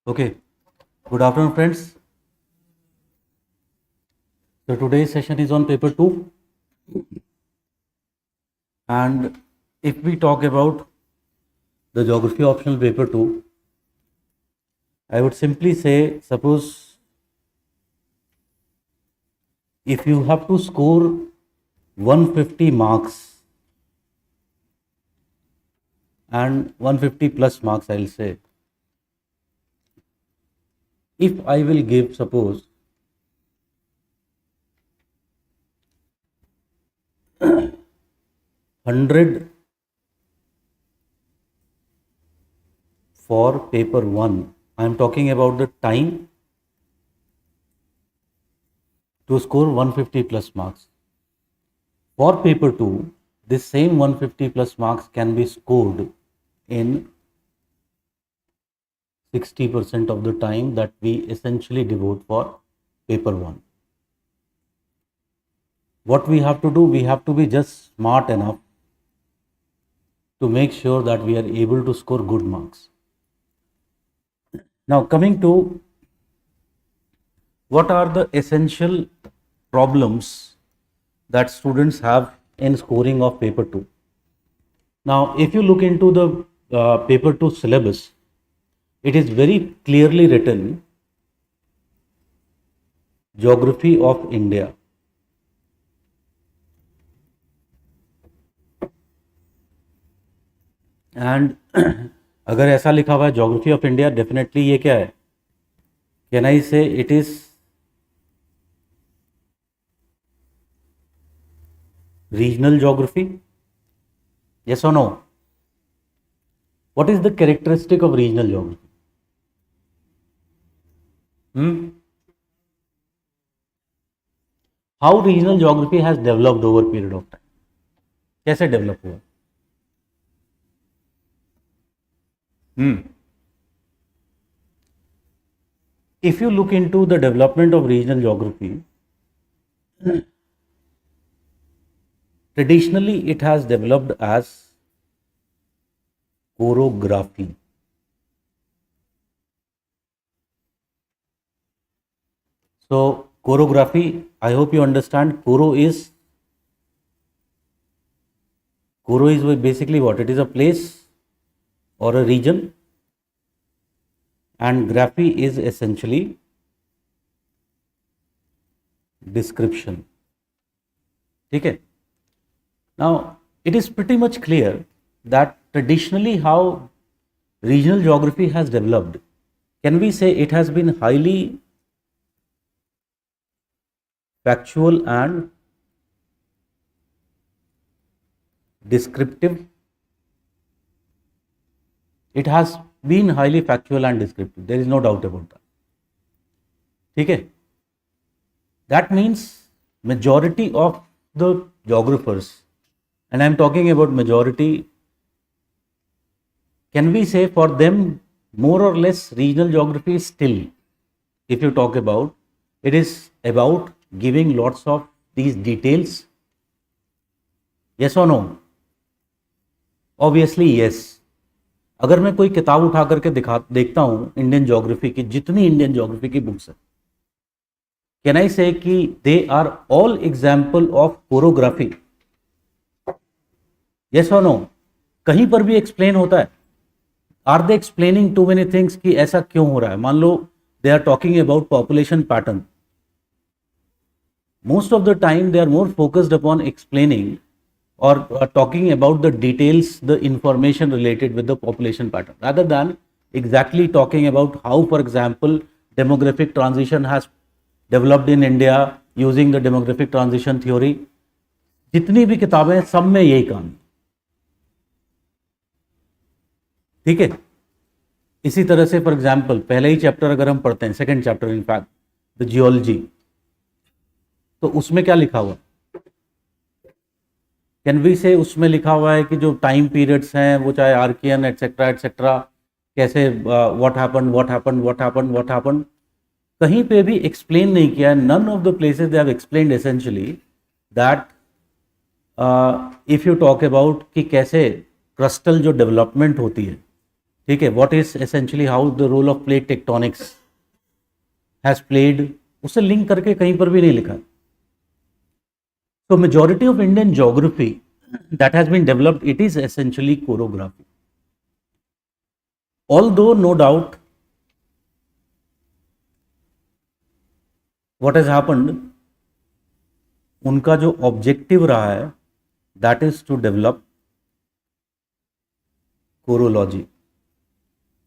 Okay, good afternoon, friends. So today's session is on paper 2, and if we talk about the geography optional paper 2, I would simply say, suppose if you have to score 150 marks and 150 plus marks, I'll say, if I will give, suppose, 100 for paper 1, I'm talking about the time to score 150 plus marks. For paper 2, this same 150 plus marks can be scored in 60% of the time that we essentially devote for paper 1. What we have to do, we have to be just smart enough to make sure that we are able to score good marks. Now, coming to what are the essential problems that students have in scoring of paper 2. Now, if you look into the paper 2 syllabus, it is very clearly written Geography of India. And अगर ऐसा लिखा हुआ है geography of India, definitely ये क्या है, can I से it is regional geography? yes or no? What is the characteristic of regional geography? How regional geography has developed over period of time? कैसे डेवलप हुआ? If you look into the development of regional geography, traditionally it has developed as chorography. So chorography, I hope you understand, choro is basically what? It is a place or a region, and graphy is essentially description. Okay. Now it is pretty much clear that traditionally how regional geography has developed, can we say it has been highly factual and descriptive? It has been highly factual and descriptive. There is no doubt about that. ठीक है? That means majority of the geographers, and I am talking about majority, can we say for them more or less regional geography is still, if you talk about, it is about giving lots of these details? Yes or no? Obviously yes. अगर मैं कोई किताब उठा करके देखता हूँ Indian geography की, जितनी इंडियन ज्योग्राफी की बुक्स है, कैन आई से कि they are all example of chorography? Yes और नो? कहीं पर भी एक्सप्लेन होता है? Are they explaining too many things कि ऐसा क्यों हो रहा है? मान लो they are talking about population pattern, most of the time they are more focused upon explaining or talking about the details, the information related with the population pattern, rather than exactly talking about how, for example, demographic transition has developed in India using the demographic transition theory. जितनी भी किताबें हैं सब में यही काम, ठीक है? इसी तरह से फॉर एग्जाम्पल पहले ही चैप्टर अगर हम पढ़ते हैं, second chapter in fact the geology, तो उसमें क्या लिखा हुआ? कैन वी से उसमें लिखा हुआ है कि जो टाइम पीरियड्स हैं वो चाहे आर्कियन एटसेट्रा एटसेट्रा, कैसे व्हाट हैपन, कहीं पे भी एक्सप्लेन नहीं किया. None of the places they have explained essentially that if you talk about कि कैसे क्रस्टल जो डेवलपमेंट होती है, ठीक है, what is essentially how the role of plate tectonics has played, उसे लिंक करके कहीं पर भी नहीं लिखा। So majority of Indian geography that has been developed, it is essentially chorography. Although no doubt what has happened, उनका जो objective रहा है that is to develop chorology,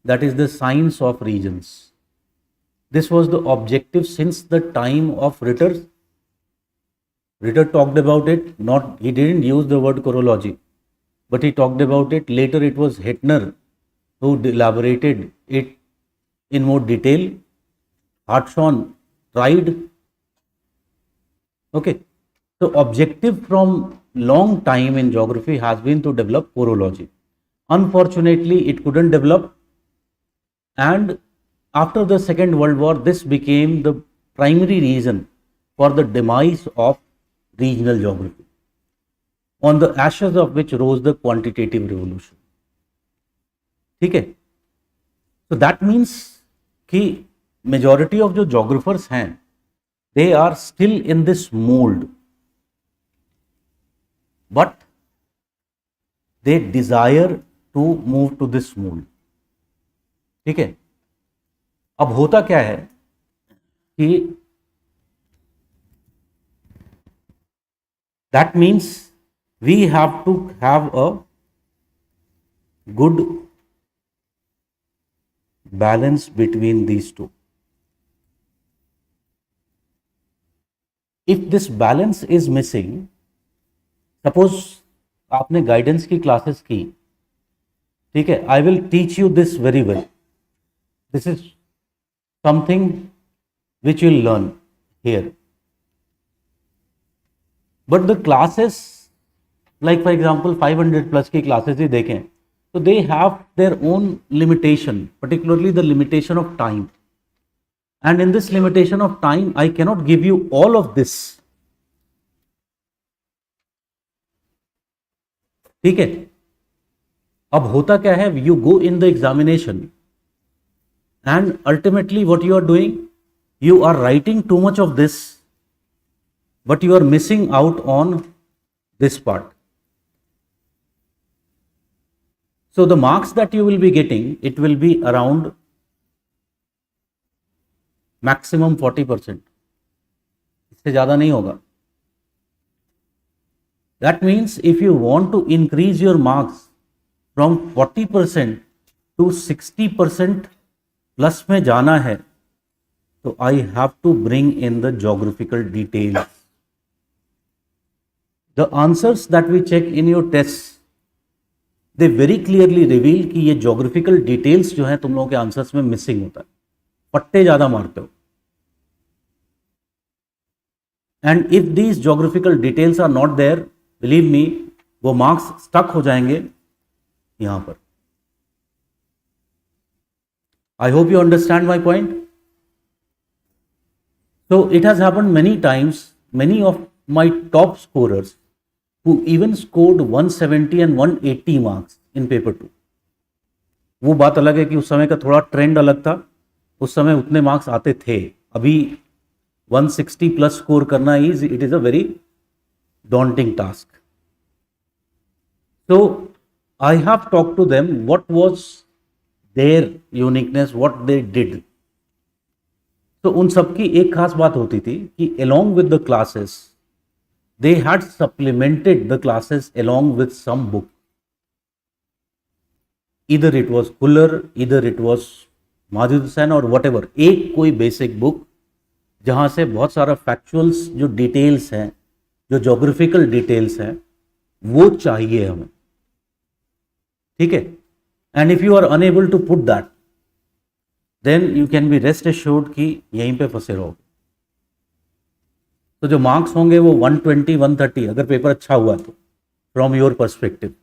that is the science of regions. This was the objective since the time of Ritter. Ritter talked about it, not, he didn't use the word chorology, but he talked about it. Later it was Hettner who elaborated it in more detail. Hartshorne tried. Okay, so objective from long time in geography has been to develop chorology. Unfortunately it couldn't develop, and after the Second World War this became the primary reason for the demise of regional geography, on the ashes of which rose the quantitative revolution. ठीक है, so that means कि majority of जो geographers हैं they are still in this mold, but they desire to move to this mold. ठीक है, अब होता क्या है कि that means we have to have a good balance between these two. If this balance is missing, suppose आपने guidance की classes की, ठीक है, I will teach you this very well, this is something which will learn here, but the classes like for example 500 plus की classes ही देखें तो they have their own limitation, particularly the limitation of time, and in this limitation of time I cannot give you all of this. ठीक है, अब होता क्या है, you go in the examination and ultimately what you are doing, you are writing too much of this but you are missing out on this part. So the marks that you will be getting, it will be around maximum 40%, इससे ज़्यादा नहीं होगा. That means if you want to increase your marks from 40% to 60% plus में जाना है, तो I have to bring in the geographical details. The answers that we check in your tests, they very clearly reveal कि ये geographical details जो है तुम लोगों के आंसर्स में मिसिंग होता है, पट्टे ज़्यादा मारते हो. And if these geographical details are not there, believe me, वो marks stuck हो जाएंगे यहाँ पर. I hope you understand my point. So it has happened many times, many of my top scorers who even scored 170 and 180 marks in paper 2. वो बात अलग है कि उस समय का थोड़ा ट्रेंड अलग था, उस समय उतने मार्क्स आते थे. अभी 160 प्लस स्कोर करना it is a very daunting task. So I have talked to them what was their uniqueness, what they did. तो उन सबकी एक खास बात होती थी कि along with the classes they had supplemented the classes along with some book. Either it was Kuller, either it was Majid Hussain or whatever, एक कोई बेसिक बुक जहाँ से बहुत सारा फैक्चुअल्स जो डिटेल्स हैं, जो जोग्राफिकल डिटेल्स हैं, वो चाहिए हमें. ठीक है, and if you are unable to put that, then you can be rest assured कि यहीं पे फंसे रहोगे. तो जो मार्क्स होंगे वो 120, 130, अगर पेपर अच्छा हुआ तो from your perspective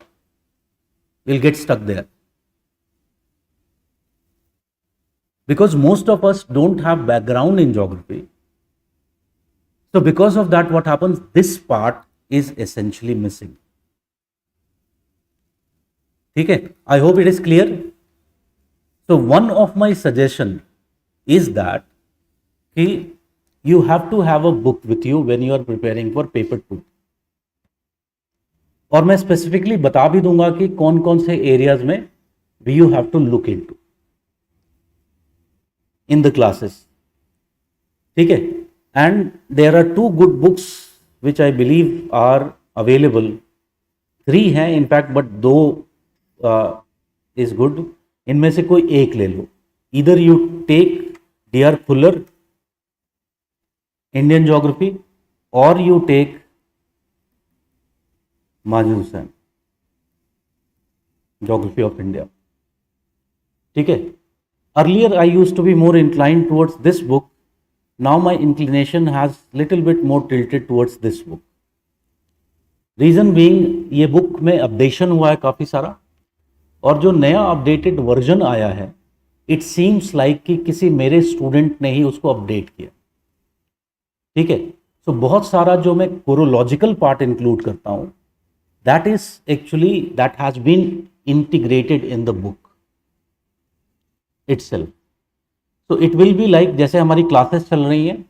will get stuck there. Because most of us don't have background in geography. So because of that, what happens, this part is essentially missing. ठीक है, I hope it is clear. So one of my suggestion is that कि you have to have a book with you when you are preparing for paper 2. और मैं specifically बता भी दूंगा कि कौन कौन से एरियाज में we you have to look into in the classes. ठीक है. And there are 2 good books which I believe are available. 3 हैं इनफैक्ट, बट 2 इज गुड. इनमें से कोई एक ले लो. Either you take D.R. Fuller Indian Geography or you take Majid Hussain Geography of India. ठीक है. Earlier I used to be more inclined towards this book. Now my inclination has little bit more tilted towards this book. Reason being, ये book में updation हुआ है काफ़ी सारा, और जो नया अपडेटेड वर्जन आया है, इट सीम्स लाइक कि किसी मेरे स्टूडेंट ने ही उसको अपडेट किया. ठीक है. सो बहुत सारा जो मैं कोरोलॉजिकल पार्ट इंक्लूड करता हूं, that is actually that has been integrated in the book itself. So it will be like, जैसे हमारी क्लासेस चल रही हैं,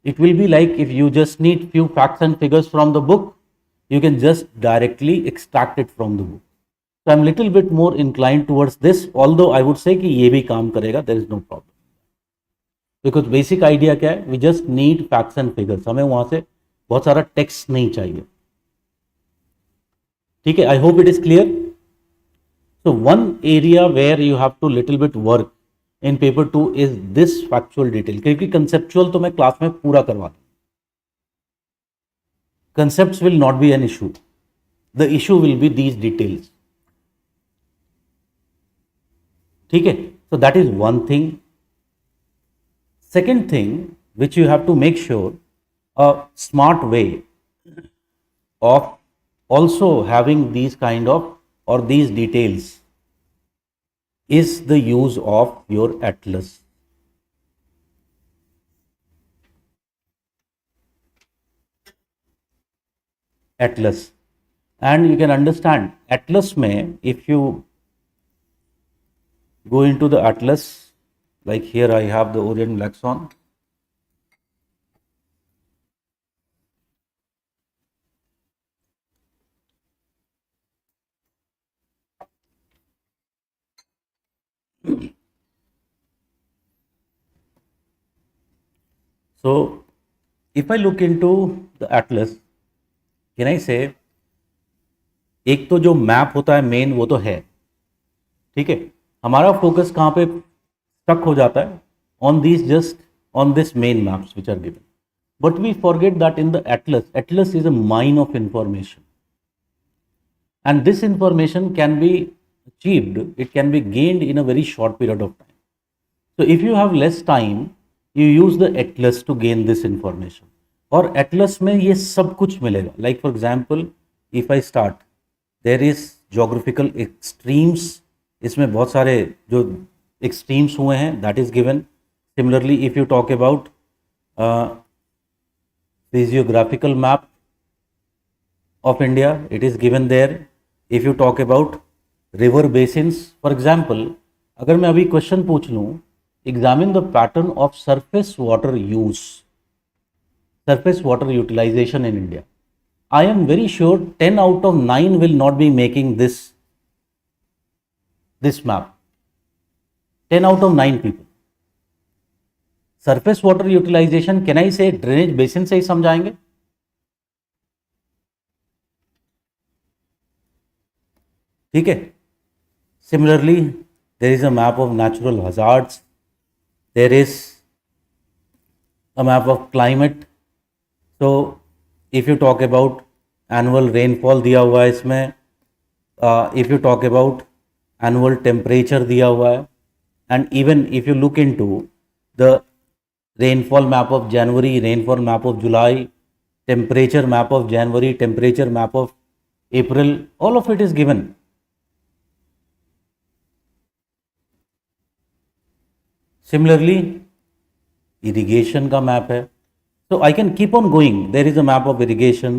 it will be like if you just need few facts and figures from the book, you can just directly extract it from the book. So I'm little bit more inclined towards this, although I would say कि ये भी काम करेगा, there is no problem. Because basic idea क्या है, we just need facts and figures. हमें वहाँ से बहुत सारा text नहीं चाहिए. ठीक है. I hope it is clear. So one area where you have to little bit work in paper 2 is this factual detail, क्योंकि conceptual तो मैं क्लास में पूरा करवा दूँ. Concepts will not be an issue. The issue will be these details. ठीक है. So that is one thing. Second thing which you have to make sure, a smart way of also having these kind of or these details is the use of your atlas. Atlas. And you can understand atlas में, if you go into the atlas, like here I have the Orient Lexicon. So if I look into the atlas, can I say, एक तो जो map होता है main वो तो है. ठीक है. हमारा फोकस कहाँ पे स्टक हो जाता है, on this, just on this main maps which are given. But we forget that in the atlas is a mine of information, and this information can be achieved, it can be gained in a very short period of time. So if you have less time, you use the atlas to gain this information. और atlas में ये सब कुछ मिलेगा. Like for example, if I start, there is geographical extremes. इसमें बहुत सारे जो extremes हुए हैं, that is given. Similarly, if you talk about physiographical map of India, it is given there. If you talk about river basins, for example, अगर मैं अभी question पूछ लूँ, examine the pattern of surface water use, surface water utilisation in India, I am very sure 10 out of 9 will not be making this map. 10 out of 9 people. Surface water utilisation can I say drainage basin से ही समझाएंगे. ठीक है. Similarly, there is a map of natural hazards. There is a map of climate. So, if you talk about annual rainfall दिया हुआ है इसमें, if you talk about annual temperature दिया हुआ है, and even if you look into the rainfall map of January, rainfall map of July, temperature map of January, temperature map of April, all of it is given. Similarly, irrigation का map है. So I can keep on going. There is a map of irrigation,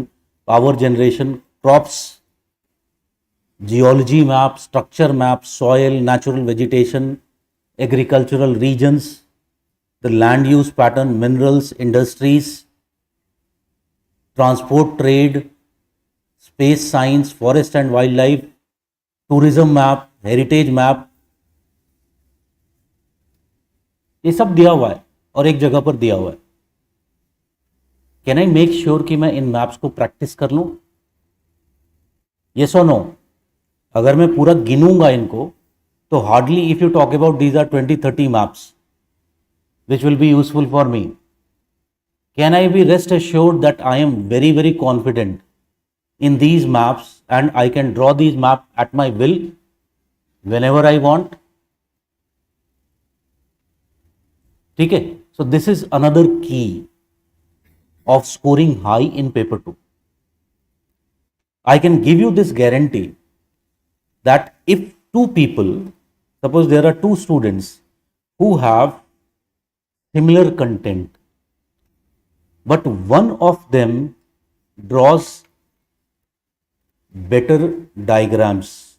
power generation, crops, geology map, structure map, soil, natural vegetation, agricultural regions, the land use pattern, minerals, industries, transport, trade, space science, forest and wildlife, tourism map, heritage map, ये सब दिया हुआ है और एक जगह पर दिया हुआ है. कैन आई मेक श्योर कि मैं इन मैप्स को प्रैक्टिस कर लूं? यस और नो? अगर मैं पूरा गिनूंगा इनको तो hardly, if you talk about these are 20-30 maps which will be useful for me. Can I be rest assured that I am very, very confident in these maps and I can draw these maps at my will whenever I want? ठीक है? So this is another key of scoring high in paper 2. I can give you this guarantee that if two people, suppose there are two students who have similar content, but one of them draws better diagrams,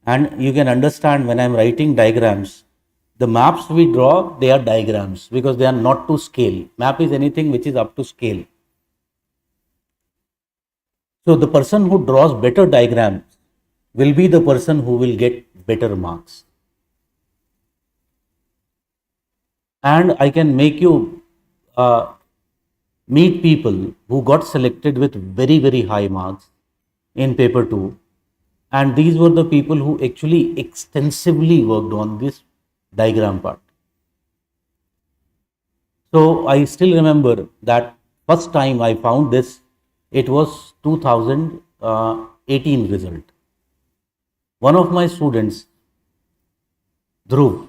and you can understand when I am writing diagrams, the maps we draw, they are diagrams because they are not to scale. Map is anything which is up to scale. So the person who draws better diagrams will be the person who will get better marks. And I can make you meet people who got selected with very, very high marks in paper 2, and these were the people who actually extensively worked on this diagram part. So I still remember that first time I found this, it was 2018 result. One of my students, Dhruv,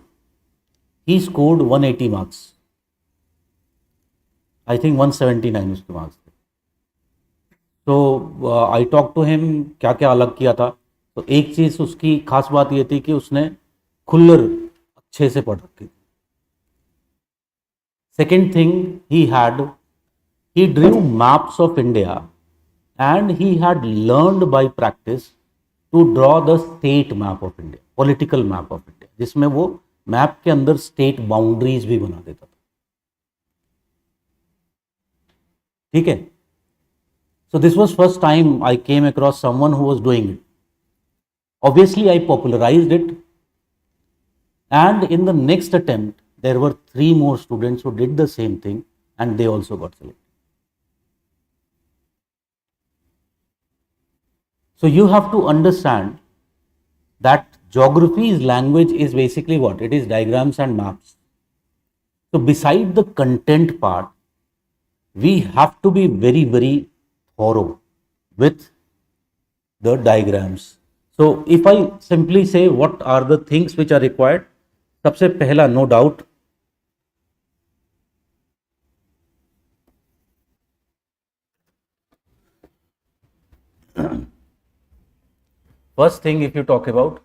he scored 180 marks. I think 179 उसके marks. So I talked to him, क्या क्या अलग किया था. तो एक चीज़ उसकी खास बात ये थी कि उसने खुल्लर अच्छे से पढ़ रखी. Second thing he drew maps of India and he had learned by practice to draw the state map of India, political map of India, जिसमें वो मैप के अंदर स्टेट बाउंड्रीज भी बना देता था. ठीक है? So this was first time I came across someone who was doing it. Obviously I popularized it, and in the next attempt there were 3 more students who did the same thing and they also got selected. So you have to understand that geography's language is basically what? It is diagrams and maps. So beside the content part, we have to be very, very thorough with the diagrams. So if I simply say what are the things which are required, सबसे पहला, no doubt, first thing if you talk about,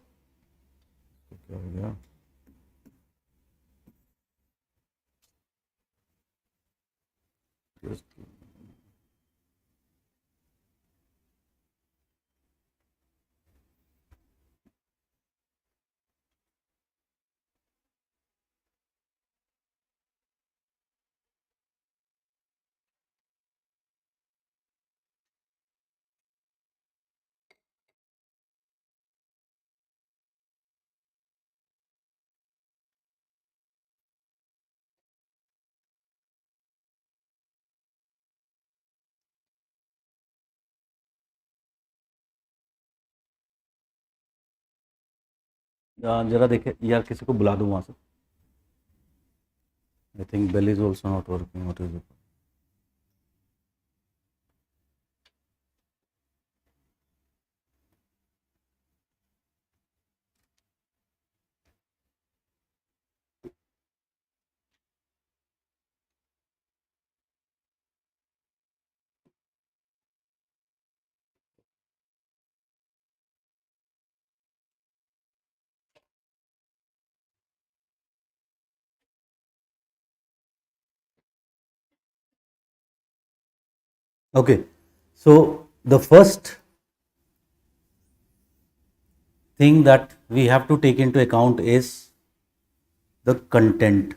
जरा देखे यार, किसी को बुला दूं वहां से. I think bell is also not working. What is it? Okay, so the first thing that we have to take into account is the content.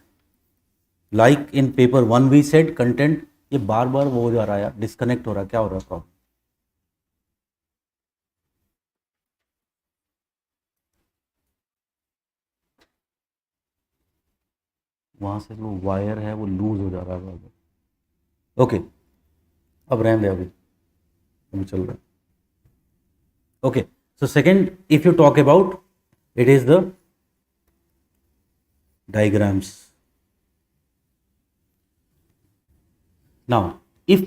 Like in paper 1 we said content, ये बार बार वो हो जा रहा है यार, disconnect हो रहा है, क्या हो रहा है प्रॉब्लम? वहां से जो वायर है वो लूज हो जा रहा है। ओके, अब रहने दे, अभी चल रहा है। Okay, so second, if you talk about, it is the diagrams. Now if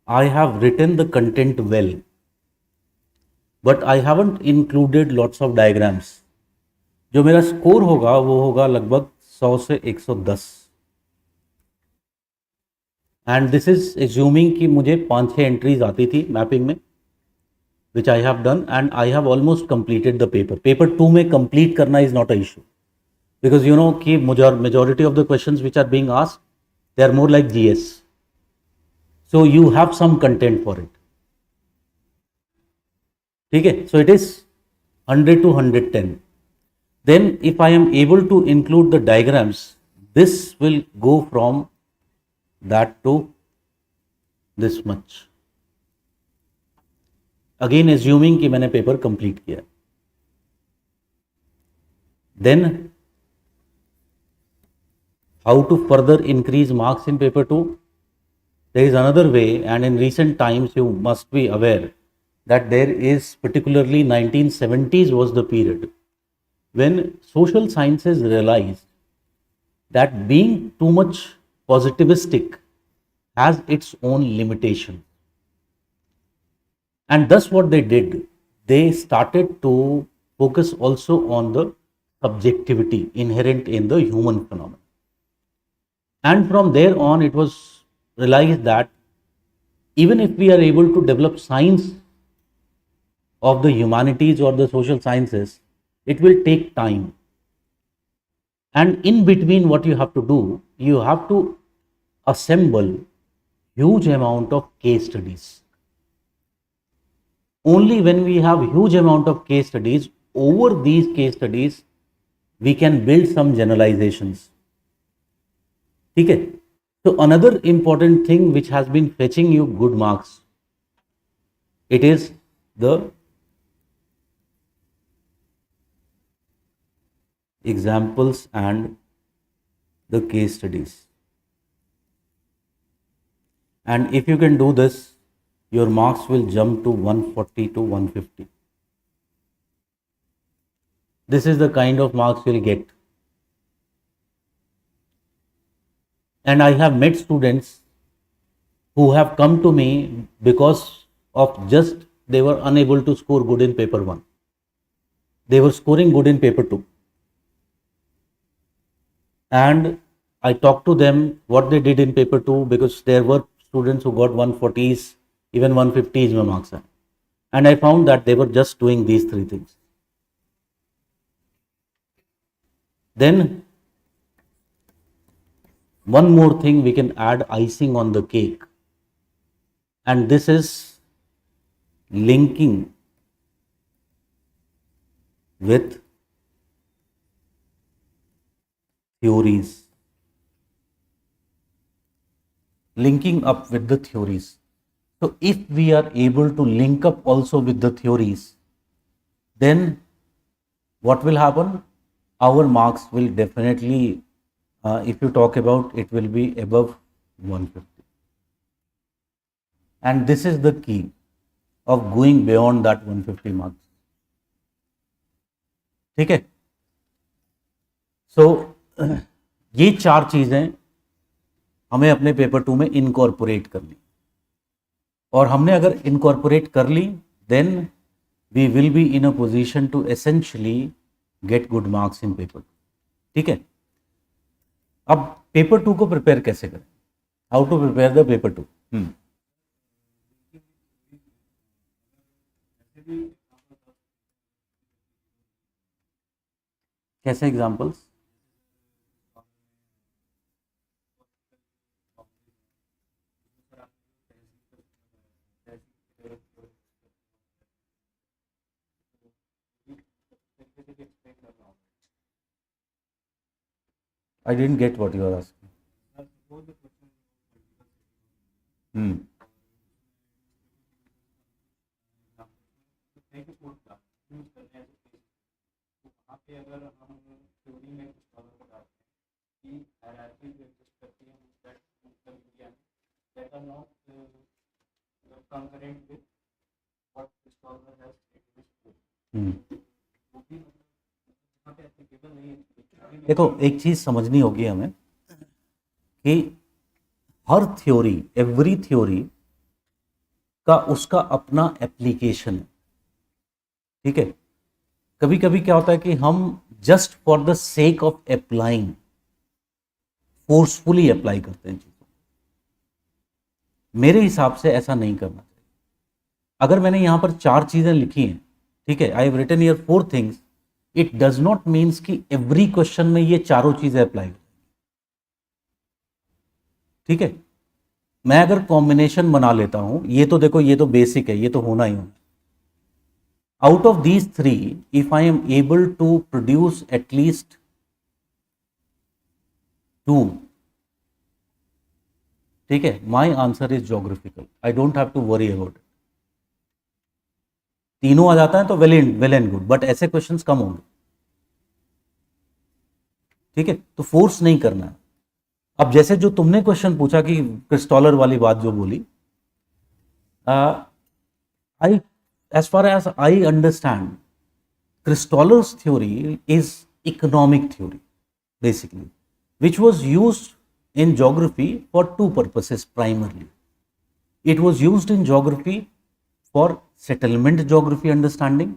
I have written the content well but I haven't included lots of diagrams, जो मेरा स्कोर होगा वो होगा लगभग 100 से 110। एंड दिस इज एज्यूमिंग कि मुझे 5-6 entries आती थी मैपिंग में, which I have done and I have almost completed the paper. Paper 2 में complete करना is not a issue, because you know कि majority of the questions which are being asked, they are more like GS, so you have some content for it. ठीक है, so it is 100 to 110. Then if I am able to include the diagrams, this will go from that to this much. Again assuming कि मैंने paper complete किया। Then how to further increase marks in paper 2? There is another way, and in recent times you must be aware that there is, particularly 1970s was the period when social sciences realized that being too much positivistic has its own limitation. And thus what they did, they started to focus also on the subjectivity inherent in the human phenomenon. And from there on, it was realized that even if we are able to develop science of the humanities or the social sciences, it will take time. And in between, what you have to do, you have to assemble huge amount of case studies. Only when we have huge amount of case studies, over these case studies, we can build some generalizations. Okay. So another important thing which has been fetching you good marks, it is the examples and the case studies. And if you can do this, your marks will jump to 140 to 150. This is the kind of marks you'll get. And I have met students who have come to me because of just they were unable to score good in paper 1. They were scoring good in paper 2. And I talked to them what they did in paper 2, because there were students who got 140s, even 150s में marks हैं. And I found that they were just doing these 3 things. Then one more thing we can add icing on the cake, and this is linking with theories. Linking up with the theories. So if we are able to link up also with the theories, then what will happen? Our marks will definitely, if you talk about, it will be above 150. And this is the key of going beyond that 150 marks. ठीक है? So ये 4 चीजें हमें अपने paper 2 में incorporate करनी, और हमने अगर इनकॉर्पोरेट कर ली, then we will be in a position to essentially get good marks in paper 2. ठीक है? अब पेपर 2 को प्रिपेयर कैसे करें? How to prepare the paper 2? कैसे examples? I didn't get what you are asking. Hmm. Hmm. देखो एक चीज समझनी होगी हमें कि हर थ्योरी, एवरी थ्योरी का उसका अपना एप्लीकेशन है, ठीक है। कभी कभी क्या होता है कि हम just for the sake of applying forcefully apply करते हैं चीजों। मेरे हिसाब से ऐसा नहीं करना चाहिए। अगर मैंने यहां पर 4 चीजें लिखी हैं, ठीक है, I have written here 4 things, it does not means कि एवरी क्वेश्चन में ये चारों चीजें अप्लाई हो, ठीक है। मैं अगर कॉम्बिनेशन बना लेता हूं, ये तो देखो ये तो बेसिक है, ये तो होना ही होना। Out of these 3, if I am able to produce at least 2, ठीक है, my answer is geographical, I don't have to worry about it. तीनों आ जाता है तो वेल एंड गुड, बट ऐसे क्वेश्चंस कम होंगे, ठीक है। तो फोर्स नहीं करना है। अब जैसे जो तुमने क्वेश्चन पूछा कि क्रिस्टॉलर वाली बात जो बोली, I as far as I understand, Christaller's theory is economic theory basically, which was used in geography for 2 purposes primarily. It was used in geography for settlement geography understanding,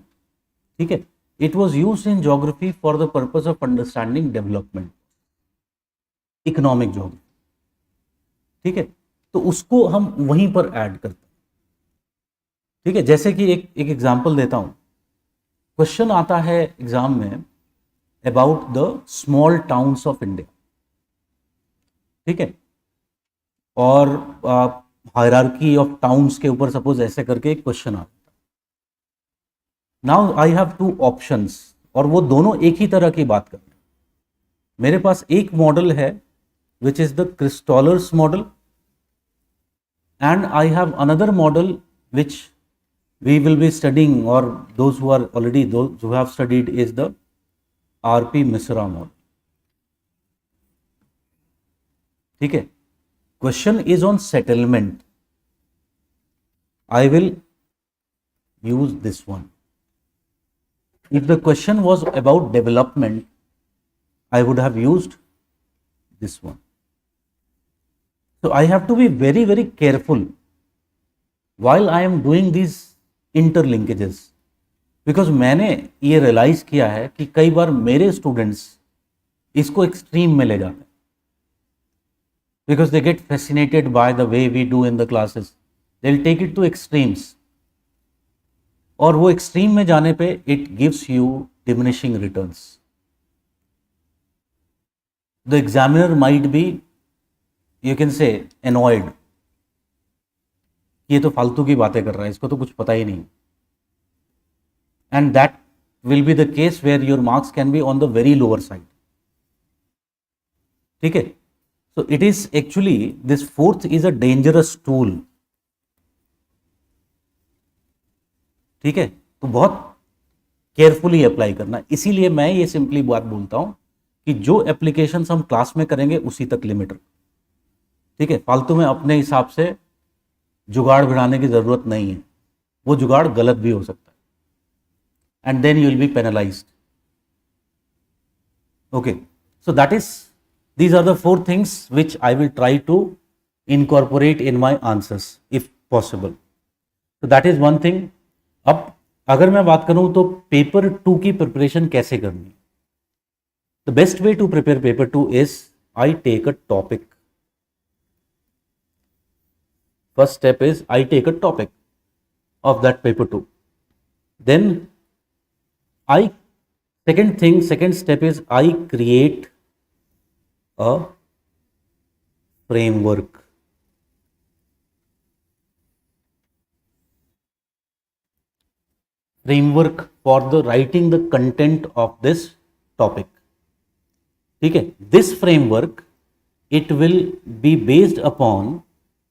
ठीक है। It was used in geography for the purpose of understanding development, economic geography, ठीक है। तो उसको हम वहीं पर add करते हैं, ठीक है। जैसे कि एक एग्जांपल देता हूं, क्वेश्चन आता है एग्जाम में about the small towns of India, ठीक है, और हायरार्की ऑफ टाउन्स के ऊपर सपोज ऐसे करके एक क्वेश्चन आता है। नाउ आई हैव 2 ऑप्शंस, और वो दोनों एक ही तरह की बात कर रहे हैं। मेरे पास एक मॉडल है which is the Christaller's model, and I have another model which we will be studying, और those who are already those who have studied is the RP Mishra model, ठीक है। Question is on settlement, I will use this one. If the question was about development, I would have used this one. So I have to be very, very careful while I am doing these interlinkages, because मैंने ये realise किया है कि कई बार मेरे students इसको extreme में ले जाते हैं, because they get fascinated by the way we do in the classes. They'll take it to extremes, और वो एक्सट्रीम में जाने पे it gives you diminishing returns. The examiner might be, you can say, annoyed, ये तो फालतू की बातें कर रहा है, इसको तो कुछ पता ही नहीं, and that will be the case where your marks can be on the very lower side, ठीक है। So it is actually, this fourth is a dangerous tool, ठीक है। तो बहुत केयरफुली अप्लाई करना, इसीलिए मैं ये सिंपली बात बोलता हूं कि जो एप्लीकेशंस हम क्लास में करेंगे उसी तक लिमिट रखो, ठीक है। फालतू में अपने हिसाब से जुगाड़ बढ़ाने की जरूरत नहीं है, वो जुगाड़ गलत भी हो सकता है, and then you will be penalised. Okay, so that is, these are the 4 things which I will try to incorporate in my answers if possible. तो दैट इज वन थिंग। अब अगर मैं बात करूं तो पेपर 2 की प्रिपरेशन कैसे करनी, the best way to prepare paper 2 is I take a topic. First step is I take a topic of that paper 2. Then second step is I create a framework. For the writing the content of this topic. ठीक है, this framework it will be based upon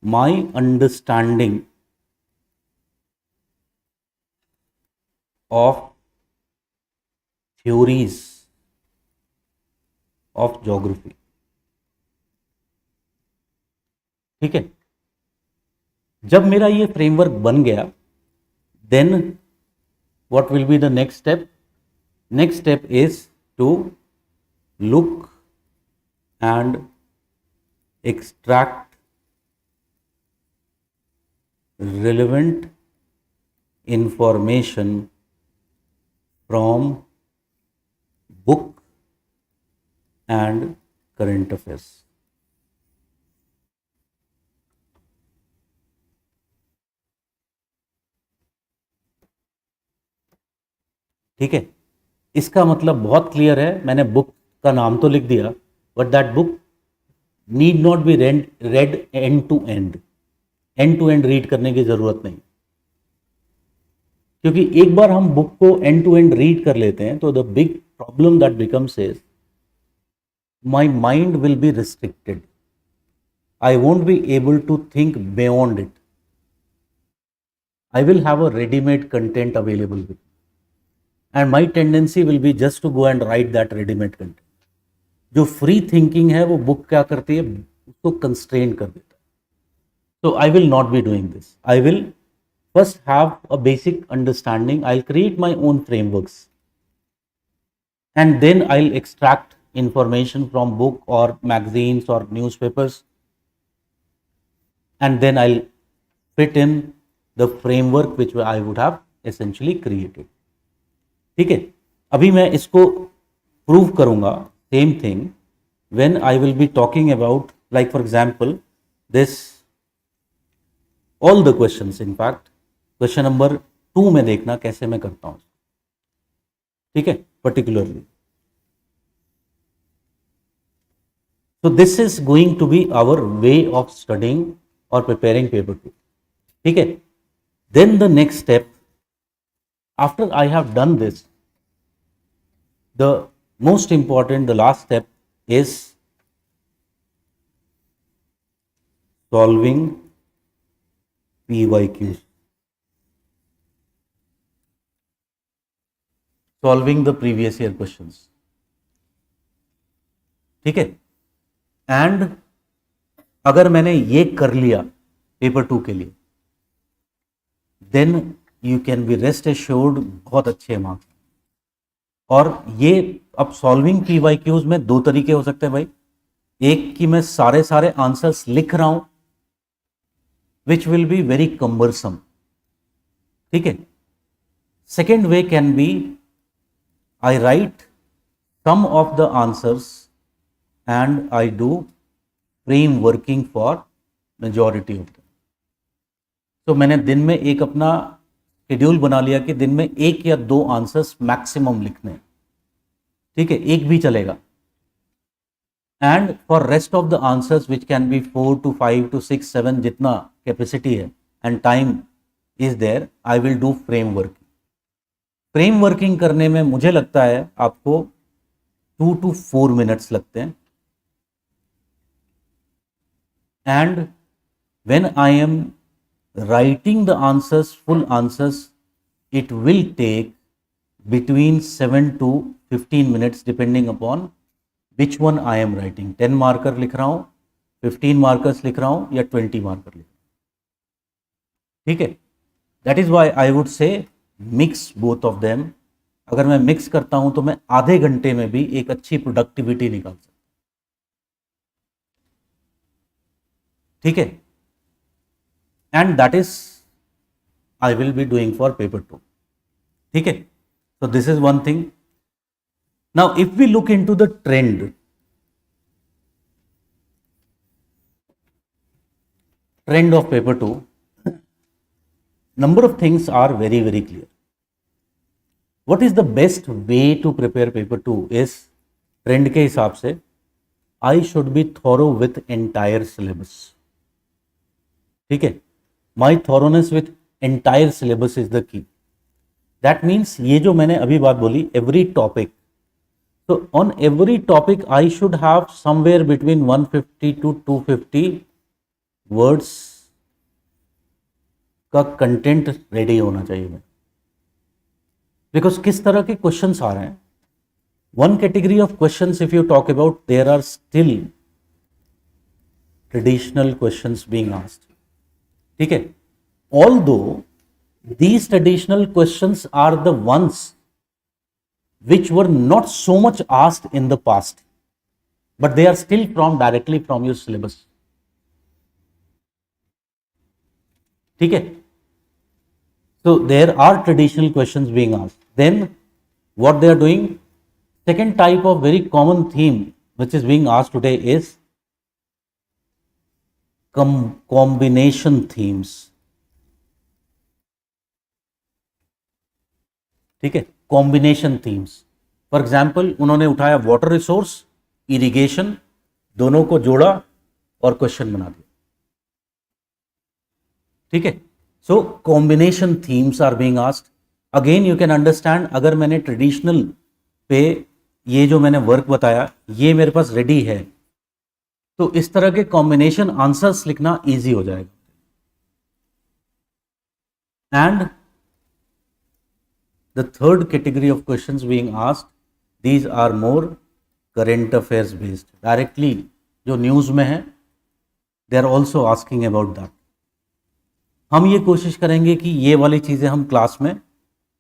my understanding of theories of geography. ठीक है, जब मेरा ये framework बन गया, then what will be the next step? Next step is to look and extract relevant information from book and current affairs. ठीक है, इसका मतलब बहुत क्लियर है, मैंने बुक का नाम तो लिख दिया, but that book need not be read end to end read करने की जरूरत नहीं, क्योंकि एक बार हम बुक को एंड टू एंड रीड कर लेते हैं तो the big problem that becomes is my mind will be restricted, I won't be able to think beyond it, I will have a readymade content available with, and my tendency will be just to go and write that readymade content. जो free thinking है वो book क्या करती है, उसको constrain कर देता है. So I will not be doing this. I will first have a basic understanding. I'll create my own frameworks, and then I'll extract information from book or magazines or newspapers, and then I'll fit in the framework which I would have essentially created. ठीक है, अभी मैं इसको prove करूंगा. Same thing when I will be talking about, like for example, this all the questions. In fact, question number 2 में देखना कैसे मैं करता हूं. ठीक है, particularly. So this is going to be our way of studying or preparing paper 2. ठीक है, then the next step, after I have done this, the most important, the last step is solving PYQs, solving the previous year questions. ठीक है, and अगर मैंने ये कर लिया paper 2 के लिए, then you can be rest assured बहुत अच्छे मार्क्स. और ये अब सॉल्विंग PYQs में 2 तरीके हो सकते हैं भाई. एक कि मैं सारे आंसर्स लिख रहा हूं, which will be very cumbersome. ठीक है, second way can be I write some of the answers and I do frame working for majority of them. तो मैंने दिन में एक अपना शेड्यूल बना लिया कि दिन में 1 या 2 आंसर्स मैक्सिमम लिखने. ठीक है, एक भी चलेगा. And for rest of the answers which can be 4 to 5 to 6 7 जितना कैपेसिटी है and time is there, I will do frame working. Frame working करने में मुझे लगता है आपको 2 to 4 मिनट्स लगते हैं. And when I am writing the answers, full answers, it will take between 7 to 15 minutes depending upon which one I am writing. 10 marker लिख रहा हूँ, 15 markers लिख रहा हूँ या 20 marker लिख रहा हूँ. ठीक है, that is why I would say mix both of them. अगर मैं मिक्स करता हूँ तो मैं आधे घंटे में भी एक अच्छी प्रोडक्टिविटी निकाल सकता हूँ. ठीक है, and that is I will be doing for paper 2. ठीक है, so this is one thing. Now if we look into the trend of paper 2, number of things are very clear. What is the best way to prepare paper 2 is, trend के हिसाब से I should be thorough with entire syllabus. ठीक है, my thoroughness with entire syllabus is the key. That means ये जो मैंने अभी बात बोली, every topic, So on every topic, I should have somewhere between 150 to 250 words का कंटेंट रेडी होना चाहिए. बिकॉज किस तरह के क्वेश्चंस आ रहे हैं. One category of questions if you talk about, there are still traditional questions being asked. ठीक है. Although these traditional questions are the ones which were not so much asked in the past, but they are still directly from your syllabus. ठीक है. So there are traditional questions being asked. Then what they are doing, second type of very common theme which is being asked today is combination themes. ठीक है. Combination themes. For example उन्होंने उठाया water resource, irrigation, दोनों को जोड़ा और question बना दिया. ठीक है. So combination themes are being asked. Again you can understand, अगर मैंने ट्रेडिशनल पे ये जो मैंने वर्क बताया ये मेरे पास रेडी है, तो इस तरह के कॉम्बिनेशन आंसर्स लिखना इजी हो जाएगा. And the third category of questions being asked, these are more current affairs based. Directly जो न्यूज़ में है, they are also asking about that. हम ये कोशिश करेंगे कि ये वाली चीज़ें हम क्लास में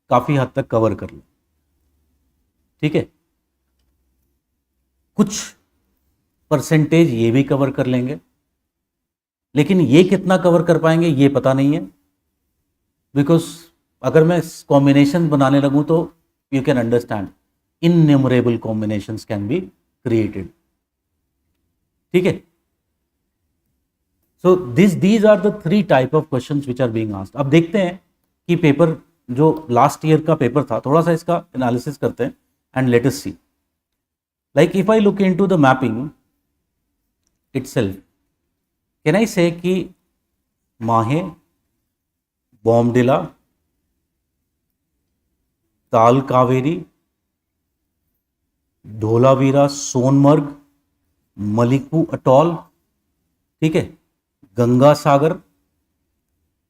काफ़ी हद तक कवर कर लें. ठीक है. कुछ परसेंटेज ये भी कवर कर लेंगे, लेकिन ये कितना कवर कर पाएंगे ये पता नहीं है. बिकॉज अगर मैं कॉम्बिनेशन बनाने लगूं तो you can understand innumerable combinations can be created. ठीक है. So these are the three type of questions which are being asked. अब देखते हैं कि पेपर जो लास्ट ईयर का पेपर था, थोड़ा सा इसका एनालिसिस करते हैं and let us see. Like if I look into the mapping itself, can I say कि माहे, बॉम्डिला, ताल कावेरी, धोलावीरा, सोनमर्ग, मलिकू अटॉल, ठीक है, गंगा सागर,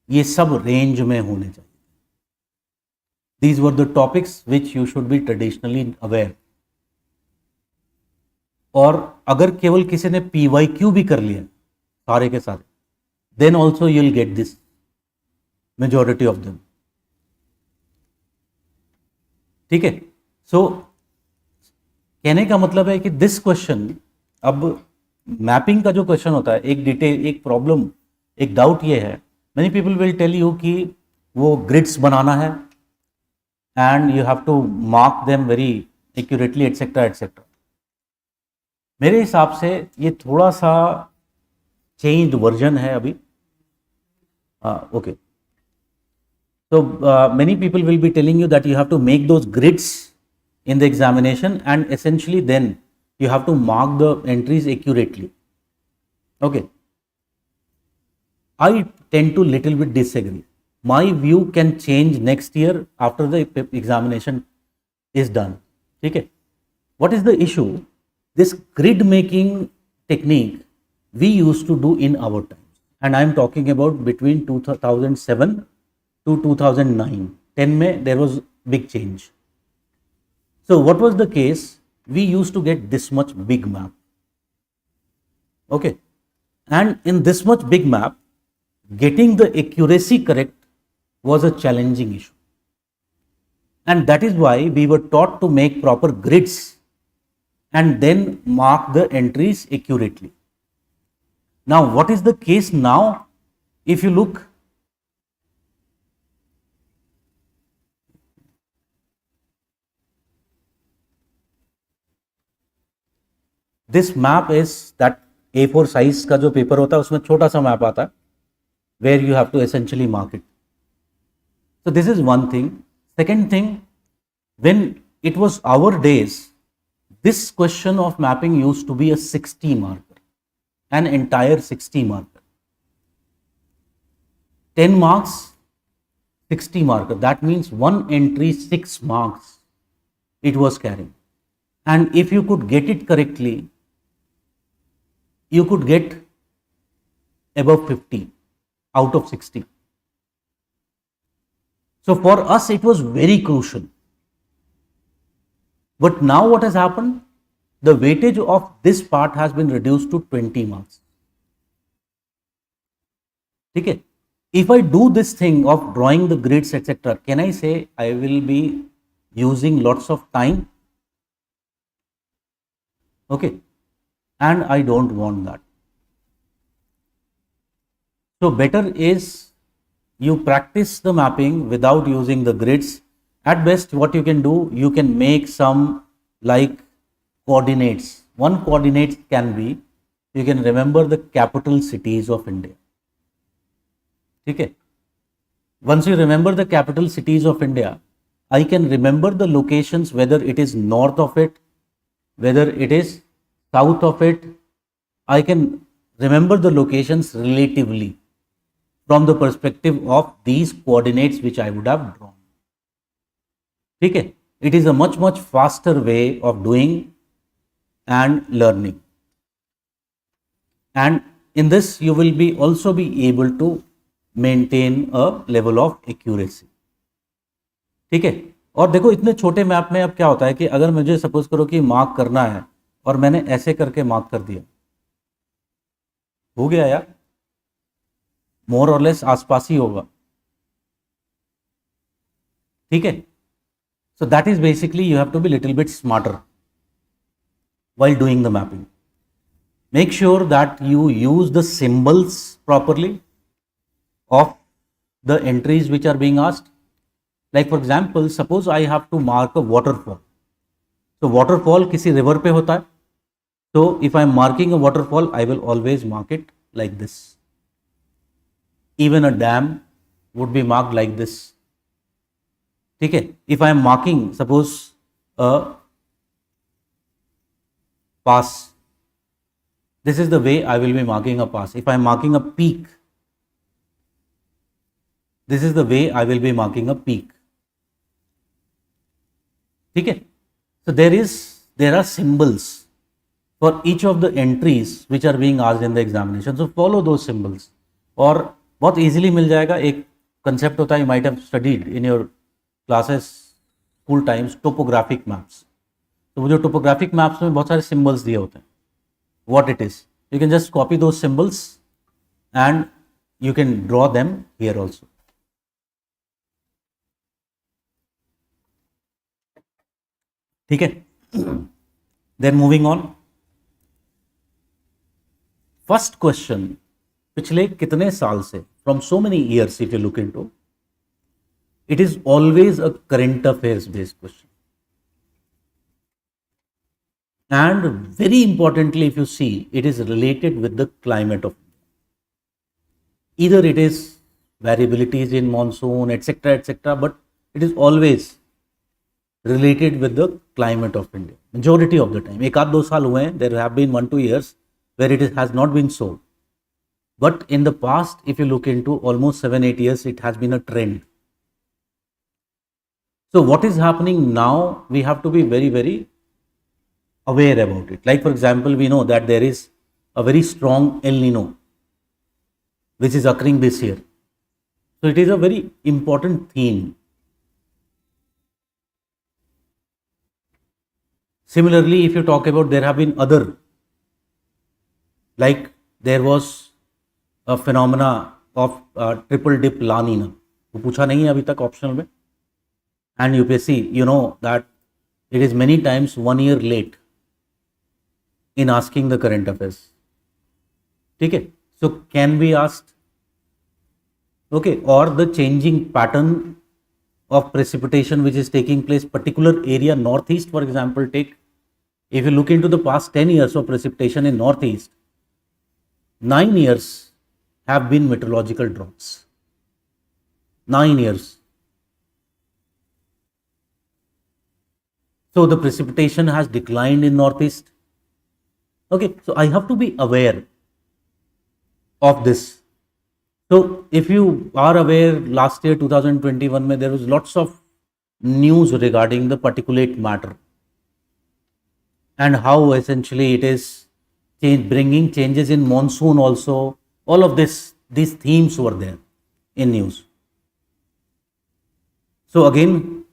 ये सब रेंज में होने चाहिए. These were the topics which you should be traditionally aware. और अगर केवल किसी ने PYQ भी कर लिया सारे के सारे, then also you will get this majority of them. ठीक है. सो कहने का मतलब है कि दिस क्वेश्चन, अब मैपिंग का जो क्वेश्चन होता है, एक डिटेल, एक प्रॉब्लम, एक डाउट ये है, many people will tell you कि वो ग्रिड्स बनाना है and you have to mark them very accurately etcetera etcetera. मेरे हिसाब से ये थोड़ा सा चेंज्ड वर्जन है अभी. Okay. So many people will be telling you that you have to make those grids in the examination and essentially then you have to mark the entries accurately. Okay. I tend to little bit disagree. My view can change next year after the examination is done. Okay. What is the issue? This grid making technique we used to do in our times, and I am talking about between 2007 to 2009. 10 में there was big change. So what was the case? We used to get this much big map. Okay. And in this much big map, getting the accuracy correct was a challenging issue. And that is why we were taught to make proper grids and then mark the entries accurately. Now, what is the case now? If you look, this map is that A4 size का जो paper होता है उसमें छोटा सा map आता है where you have to essentially mark it. So this is one thing. Second thing, when it was our days, this question of mapping used to be a 60 marker, an entire 60 marker. 10 marks, 60 marker. That means one entry, 6 marks it was carrying. and if you could get it correctly, you could get above 50 out of 60. So for us, it was very crucial. But now what has happened? The weightage of this part has been reduced to 20 marks. Okay. If I do this thing of drawing the grids, etc., can I say I will be using lots of time? Okay. And I don't want that. So better is you practice the mapping without using the grids. At best, what you can do, you can make some like coordinates. One coordinate can be, you can remember the capital cities of India. Okay. Once you remember the capital cities of India, I can remember the locations, whether it is north of it, whether it is south of it. I can remember the locations relatively from the perspective of these coordinates which I would have drawn. Okay. It is a much faster way of doing and learning. And in this, you will be also be able to maintain a level of accuracy. ठीक है. और देखो इतने छोटे map में अब क्या होता है कि अगर मुझे सपोज करो कि मार्क करना है और मैंने ऐसे करके मार्क कर दिया, हो गया यार, मोर और लेस आसपास ही होगा. ठीक है. So that is basically you have to be little bit smarter while doing the mapping. Make sure that you use the symbols properly of the entries which are being asked. Like for example, suppose I have to mark a waterfall. So waterfall किसी river पे होता है. So if I am marking a waterfall, I will always mark it like this. Even a dam would be marked like this. ठीक है. If I am marking, suppose a pass, this is the way I will be marking a pass. If I am marking a peak, this is the way I will be marking a peak. ठीक है. So there are symbols for each of the entries which are being asked in the examination. So follow those symbols. और बहुत easily मिल जाएगा. एक concept होता है, you might have studied in your classes, school times, topographic maps. तो वो जो topographic maps में बहुत सारे symbols दिए होते हैं. What it is, you can just copy those symbols and you can draw them here also. ठीक है. Then moving on. First question, पिछले कितने साल से, from so many years if you look into, it is always a current affairs based question. And very importantly, if you see, it is related with the climate of India. Either it is variabilities in monsoon, etc., but it is always related with the climate of India. Majority of the time. एक आध दो साल हुए हैं, there have been 1-2 years where it has not been so. But in the past, if you look into almost 7-8 years, it has been a trend. So what is happening now, we have to be very aware about it. Like for example, we know that there is a very strong El Nino which is occurring this year. So it is a very important theme. Similarly, if you talk about, there have been other, like there was a phenomena of triple dip La Nina. वो पूछा नहीं है अभी तक optional में. And UPSC, you know that it is many times 1 year late in asking the current affairs. ठीक है. So can be asked. Okay. Or the changing pattern of precipitation which is taking place, particular area, northeast for example, take, if you look into the past 10 years of precipitation in northeast, 9 years have been meteorological droughts. 9 years. So the precipitation has declined in northeast. Okay, so I have to be aware of this. So if you are aware, last year 2021 में there was lots of news regarding the particulate matter. and how essentially it is bringing changes in monsoon also. All of these themes were there in news. So again,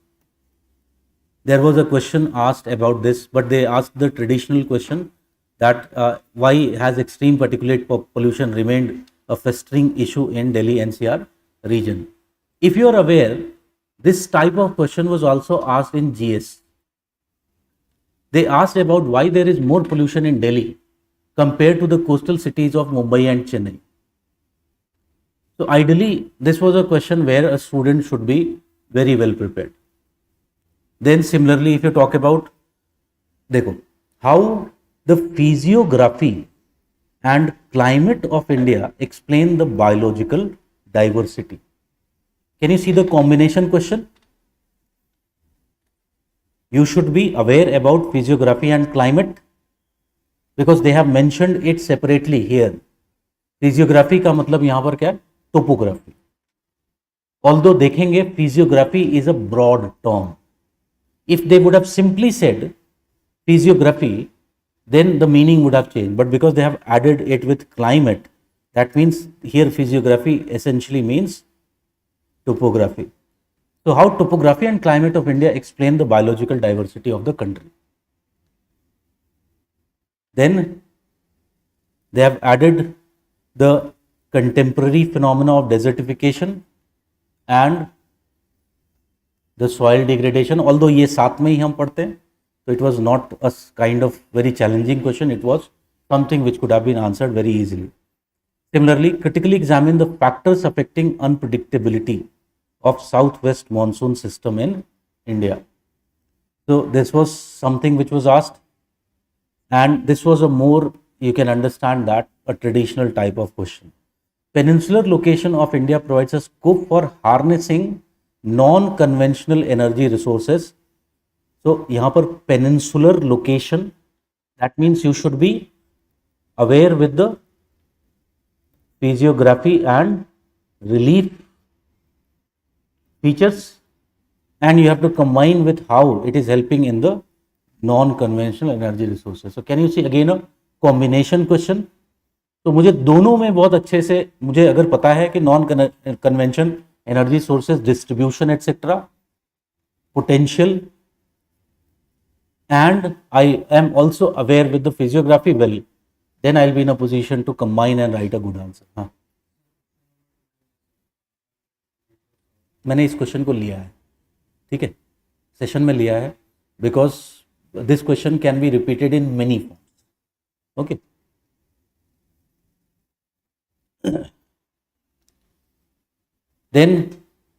there was a question asked about this, but they asked the traditional question that why has extreme particulate pollution remained a festering issue in Delhi NCR region? If you are aware, this type of question was also asked in GS. They asked about why there is more pollution in Delhi compared to the coastal cities of Mumbai and Chennai. So ideally, this was a question where a student should be very well prepared. Then similarly, if you talk about, देखो, how the physiography and climate of India explain the biological diversity. Can you see the combination question? You should be aware about physiography and climate because they have mentioned it separately here. Physiography का मतलब यहाँ पर क्या है? Topography. Although देखेंगे physiography is a broad term. If they would have simply said physiography, then the meaning would have changed. But because they have added it with climate, that means here physiography essentially means topography. So how topography and climate of India explain the biological diversity of the country? Then they have added the contemporary phenomena of desertification and the soil degradation. Although ये साथ में ही हम पढ़ते हैं, so it was not a kind of very challenging question. It was something which could have been answered very easily. Similarly, critically examine the factors affecting unpredictability of southwest monsoon system in India. So this was something which was asked, and this was a more, you can understand that, a traditional type of question. Peninsular location of India provides a scope for harnessing non-conventional energy resources. So यहाँ पर peninsular location, that means you should be aware with the physiography and relief features, and you have to combine with how it is helping in the non-conventional energy resources. So can you see again a combination question? तो मुझे दोनों में बहुत अच्छे से मुझे अगर पता है कि non convention energy sources distribution etcetera potential, and I am also aware with the physiography well, then I'll be in a position to combine and write a good answer. हाँ, मैंने इस क्वेश्चन को लिया है, ठीक है, सेशन में लिया है, because this question can be repeated in many forms. Okay, then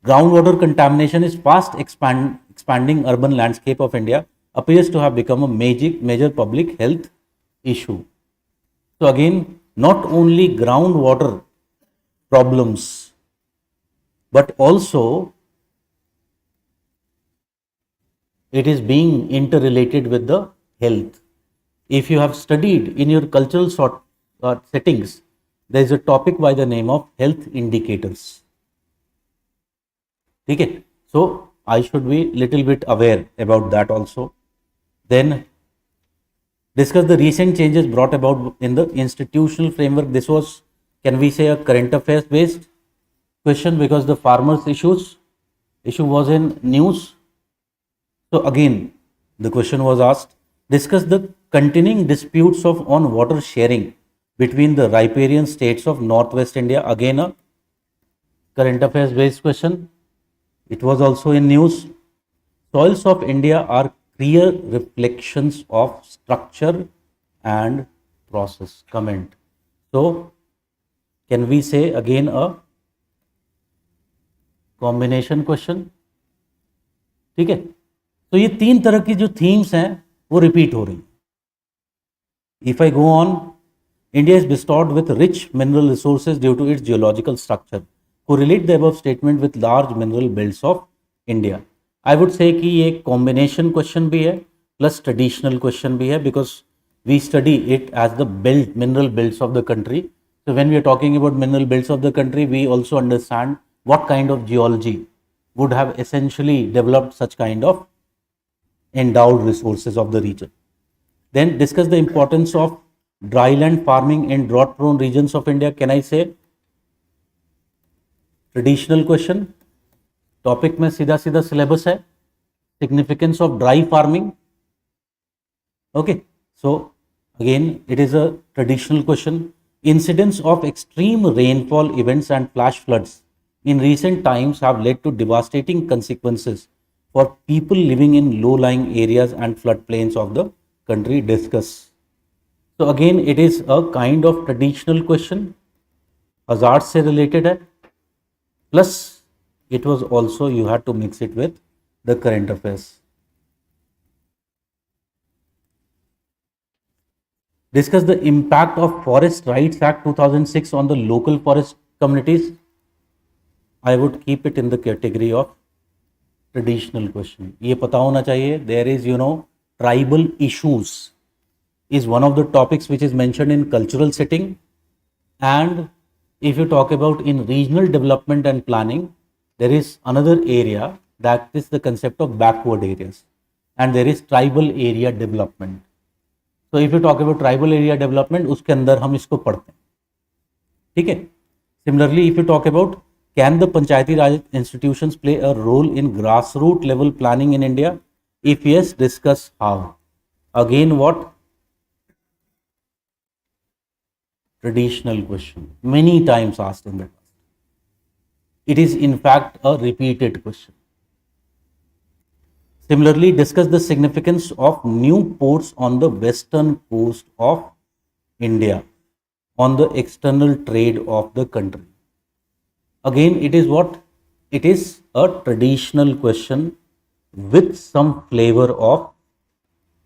groundwater contamination is fast expanding urban landscape of India appears to have become a major public health issue. So again, not only groundwater problems, but also it is being interrelated with the health. If you have studied in your cultural settings, there is a topic by the name of health indicators. Okay, so I should be little bit aware about that also. Then discuss the recent changes brought about in the institutional framework. This was, can we say, a current affairs based question because the farmers issue was in news. So again, the question was asked, discuss the continuing disputes on water sharing between the riparian states of northwest India. Again, a current affairs based question. It was also in news. Soils of India are clear reflections of structure and process. Comment. So can we say again a combination question? ठीक है, तो ये तीन तरह की जो themes हैं वो repeat हो रही. If I go on, India is bestowed with rich mineral resources due to its geological structure. Correlate the above statement with large mineral belts of India. I would say कि ये combination question भी है plus traditional question भी है because we study it as the mineral belts of the country. So when we are talking about mineral belts of the country, we also understand what kind of geology would have essentially developed such kind of endowed resources of the region. Then discuss the importance of dryland farming in drought prone regions of India. Can I say traditional question, topic में सीधा सीधा syllabus है, significance of dry farming. Okay, so again it is a traditional question. Incidents of extreme rainfall events and flash floods in recent times have led to devastating consequences for people living in low-lying areas and floodplains of the country. Discuss. So again, it is a kind of traditional question, hazard से related है, plus it was also you had to mix it with the current affairs. Discuss the impact of Forest Rights Act 2006 on the local forest communities. I would keep it in the category of traditional question. ये पता होना चाहिए. There is, tribal issues is one of the topics which is mentioned in cultural setting. And if you talk about in regional development and planning, there is another area that is the concept of backward areas. And there is tribal area development. So if you talk about tribal area development, उसके अंदर हम इसको पढ़ते हैं. ठीक है. Similarly, if you talk about can the Panchayati Raj institutions play a role in grassroots level planning in India? If yes, discuss how. Again, what? Traditional question. Many times asked in the past. It is in fact a repeated question. Similarly, discuss the significance of new ports on the western coast of India on the external trade of the country. Again, it is what? It is a traditional question with some flavor of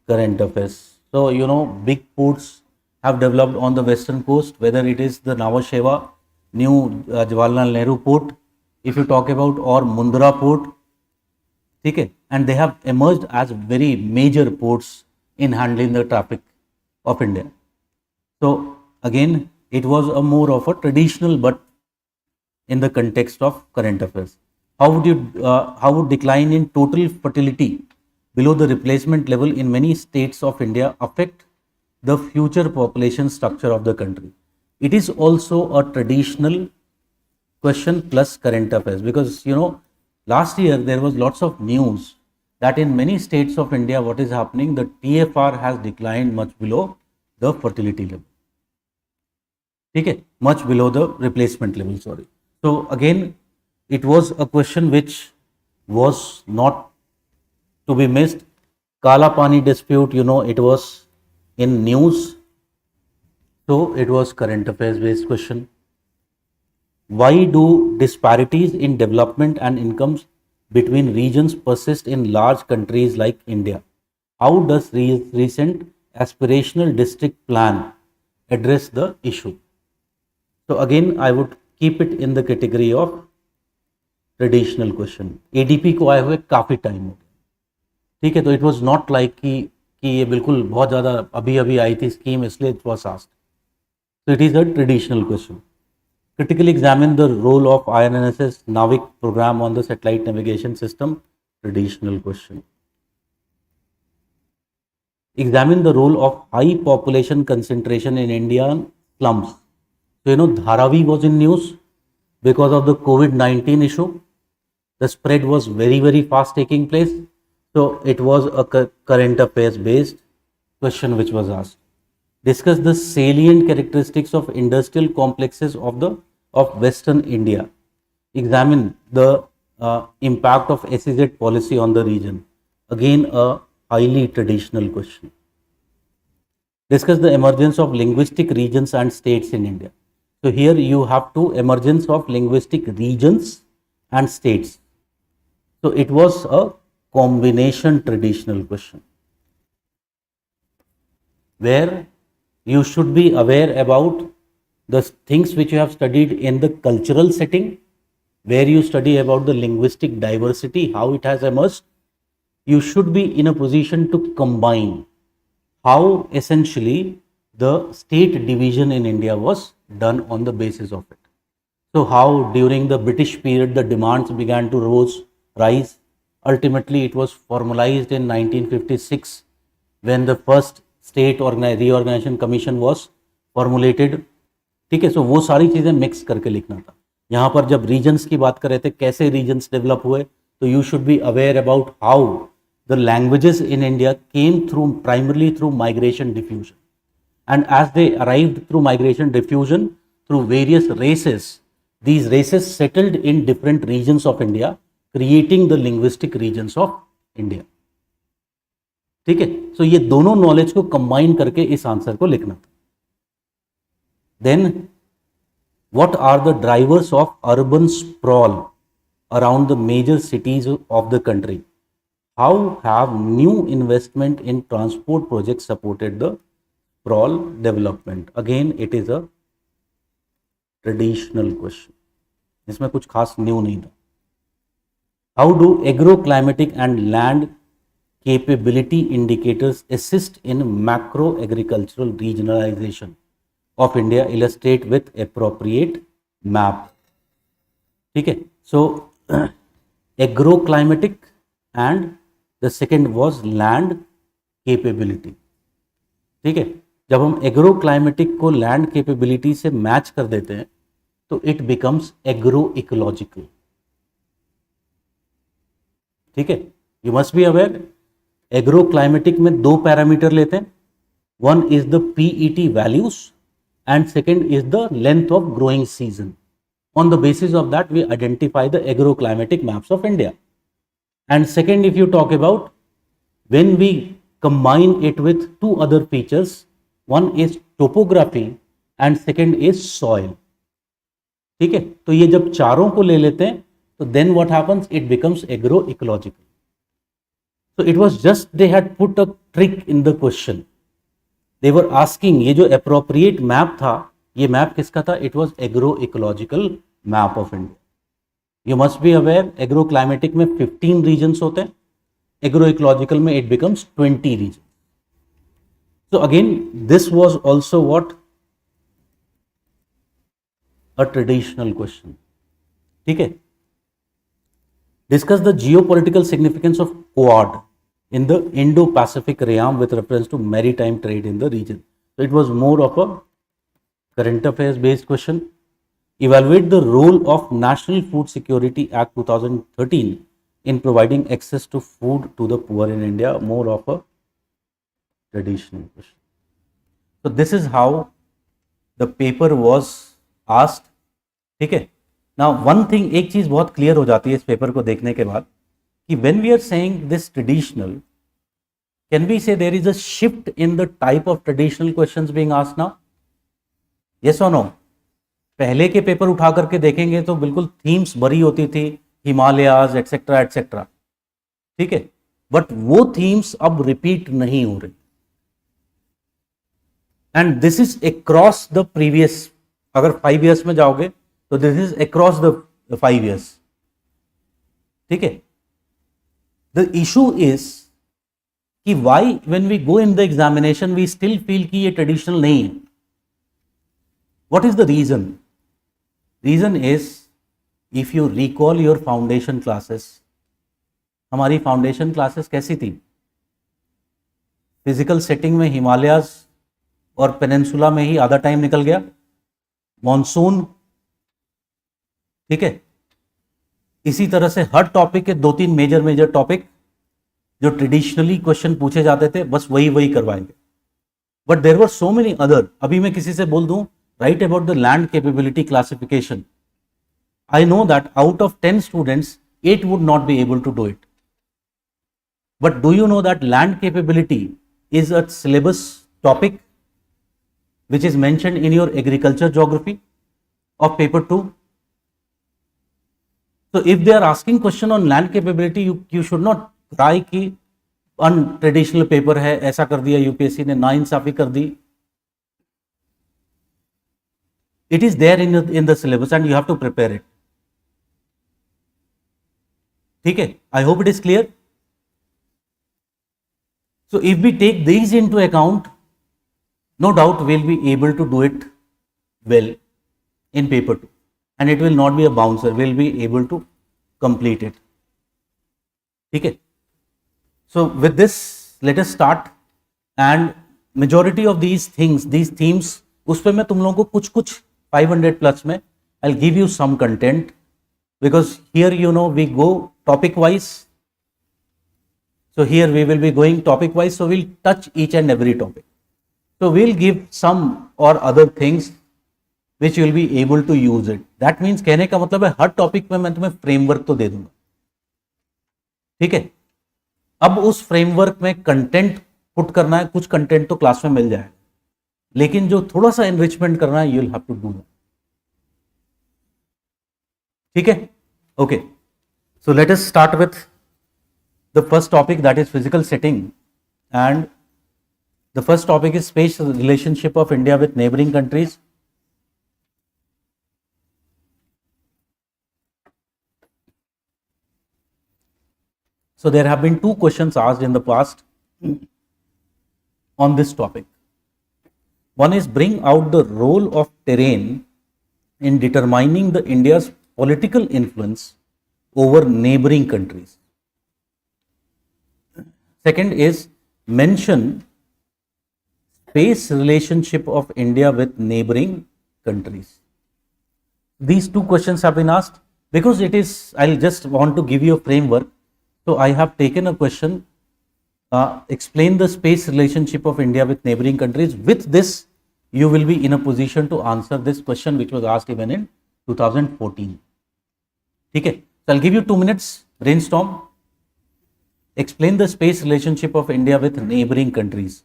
current affairs. So, big ports have developed on the western coast, whether it is the Nhava Sheva, new Jawaharlal Nehru port, if you talk about, or Mundra port. Okay, and they have emerged as very major ports in handling the traffic of India. So again, it was a more of a traditional, but in the context of current affairs. How would decline in total fertility below the replacement level in many states of India affect the future population structure of the country? It is also a traditional question plus current affairs, because last year there was lots of news that in many states of India, what is happening, the TFR has declined much below the fertility level. Okay, much below the replacement level, sorry. So again, it was a question which was not to be missed. Kala Pani dispute, it was in news, so it was current affairs based question. Why do disparities in development and incomes between regions persist in large countries like India? How does recent aspirational district plan address the issue? So again, I would keep it in the category of traditional question. ADP को आए हुए काफ़ी time हो गया. ठीक है, तो it was not like कि ये बिल्कुल बहुत ज़्यादा अभी आई थी स्कीम, इसलिए it was asked. So it is a traditional question. Critically examine the role of INSS Navik program on the satellite navigation system. Traditional question. Examine the role of high population concentration in Indian slums. So Dharavi was in news because of the COVID-19 issue. The spread was very, very fast taking place. So it was a current affairs based question which was asked. Discuss the salient characteristics of industrial complexes of Western India. Examine the impact of SEZ policy on the region. Again, a highly traditional question. Discuss the emergence of linguistic regions and states in India. So here you have to emergence of linguistic regions and states. So it was a combination traditional question, where you should be aware about the things which you have studied in the cultural setting, where you study about the linguistic diversity, how it has emerged. You should be in a position to combine how essentially the state division in India was done on the basis of it. So how during the British period the demands began to rise. Ultimately it was formalized in 1956 when the first state reorganisation commission was formulated, ठीक है। सो वो सारी चीज़ें mix करके लिखना था। यहाँ पर जब रीजन्स की बात कर रहे थे, कैसे रीजन्स डेवलप हुए, तो you should be aware about how the languages in India came through primarily through migration diffusion, and as they arrived through migration diffusion through various races, these races settled in different regions of India, creating the linguistic regions of India, ठीक है। सो ये दोनों knowledge को combine करके इस answer को लिखना था। Then what are the drivers of urban sprawl around the major cities of the country? How have new investment in transport projects supported the sprawl development? Again, it is a traditional question. इसमें कुछ खास new नहीं था। How do agroclimatic and land capability indicators assist in macro agricultural regionalization of India? Illustrate with appropriate map, ठीक है। So agroclimatic and the second was land capability, ठीक है। जब हम एग्रो क्लाइमेटिक को लैंड कैपेबिलिटी से मैच कर देते हैं तो इट बिकम्स एग्रो इकोलॉजिकल, ठीक है। You must be aware, agro climatic में दो पैरामीटर लेते हैं, one is the PET values and second is the length of growing season. On the basis of that we identify the agro climatic maps of India. And second, if you talk about when we combine it with two other features, one is topography and second is soil, ठीक है। तो ये जब चारों को ले लेते हैं तो then what happens, it becomes agroecological. So it was just they had put a trick in the question. They were asking, ये जो appropriate map था, ये map किसका था? It was agroecological map of India. You must be aware, agroclimatic में 15 regions होते हैं, agroecological में it becomes 20 regions. So again, this was also what? A traditional question, ठीक है। Discuss the geopolitical significance of Quad in the Indo-Pacific realm with reference to maritime trade in the region. So it was more of a current affairs based question. Evaluate the role of National Food Security Act 2013 in providing access to food to the poor in India. More of a traditional question. So this is how the paper was asked, ठीक है। Now one thing, एक चीज बहुत clear हो जाती है इस paper को देखने के बाद कि when we are saying this traditional, can we say there is a shift in the type of traditional questions being asked now? Yes or no? पहले के पेपर उठा करके देखेंगे तो बिल्कुल थीम्स भरी होती थी, हिमालयाज एक्सेट्रा एक्सेट्रा, ठीक है। बट वो थीम्स अब रिपीट नहीं हो रही, and this is across the previous. अगर 5 इयर्स में जाओगे तो this is across the 5 years, ठीक है। द इशू इज कि why when we go in the examination we still feel कि ये ट्रेडिशनल नहीं है। What is the reason? Reason is, if you recall your foundation classes, हमारी foundation classes कैसी थी? फिजिकल सेटिंग में हिमालयाज और पेनिनसुला में ही आधा टाइम निकल गया, मॉनसून, ठीक है। इसी तरह से हर टॉपिक के 2-3 मेजर टॉपिक जो ट्रेडिशनली क्वेश्चन पूछे जाते थे, बस वही करवाएंगे। But there were so many other. अभी मैं किसी से बोल दूं write about the land capability classification, I know that out of 10 students, 8 would not be able to do it. But do you know that land capability is a syllabus topic which is mentioned in your agriculture geography of paper 2? So if they are asking question on land capability, you should not cry कि untraditional paper है, ऐसा कर दिया UPSC ने, नाइंसाफी कर दी। It is there in the syllabus and you have to prepare it, ठीक है। I hope it is clear. So if we take these into account, no doubt will be able to do it well in paper 2 and it will not be a bouncer, will be able to complete it, ठीक है। So with this let us start, and majority of these themes उस पर मैं तुम लोगों को कुछ 500 plus में I give you some content, because here we go topic wise. So here we will be going topic wise, so we'll touch each and every topic. So we'll give some or other things which you will be able to use it. That means कहने का मतलब है हर topic में मैं तुम्हें framework तो दे दूंगा, ठीक है। अब उस फ्रेमवर्क में कंटेंट पुट करना है, कुछ कंटेंट तो क्लास में मिल जाएगा, लेकिन जो थोड़ा सा एनरिचमेंट करना है you will have to do that, ठीक है। Okay, so let us start with the first topic, that is physical setting, and the first topic is space relationship of India with neighbouring countries. So there have been 2 questions asked in the past on this topic. One is bring out the role of terrain in determining the India's political influence over neighboring countries. Second is mention space relationship of India with neighboring countries. These 2 questions have been asked because it is, I'll just want to give you a framework. So I have taken a question, explain the space relationship of India with neighboring countries. With this, you will be in a position to answer this question which was asked even in 2014. Okay, so I'll give you 2 minutes, brainstorm. Explain the space relationship of India with neighboring countries.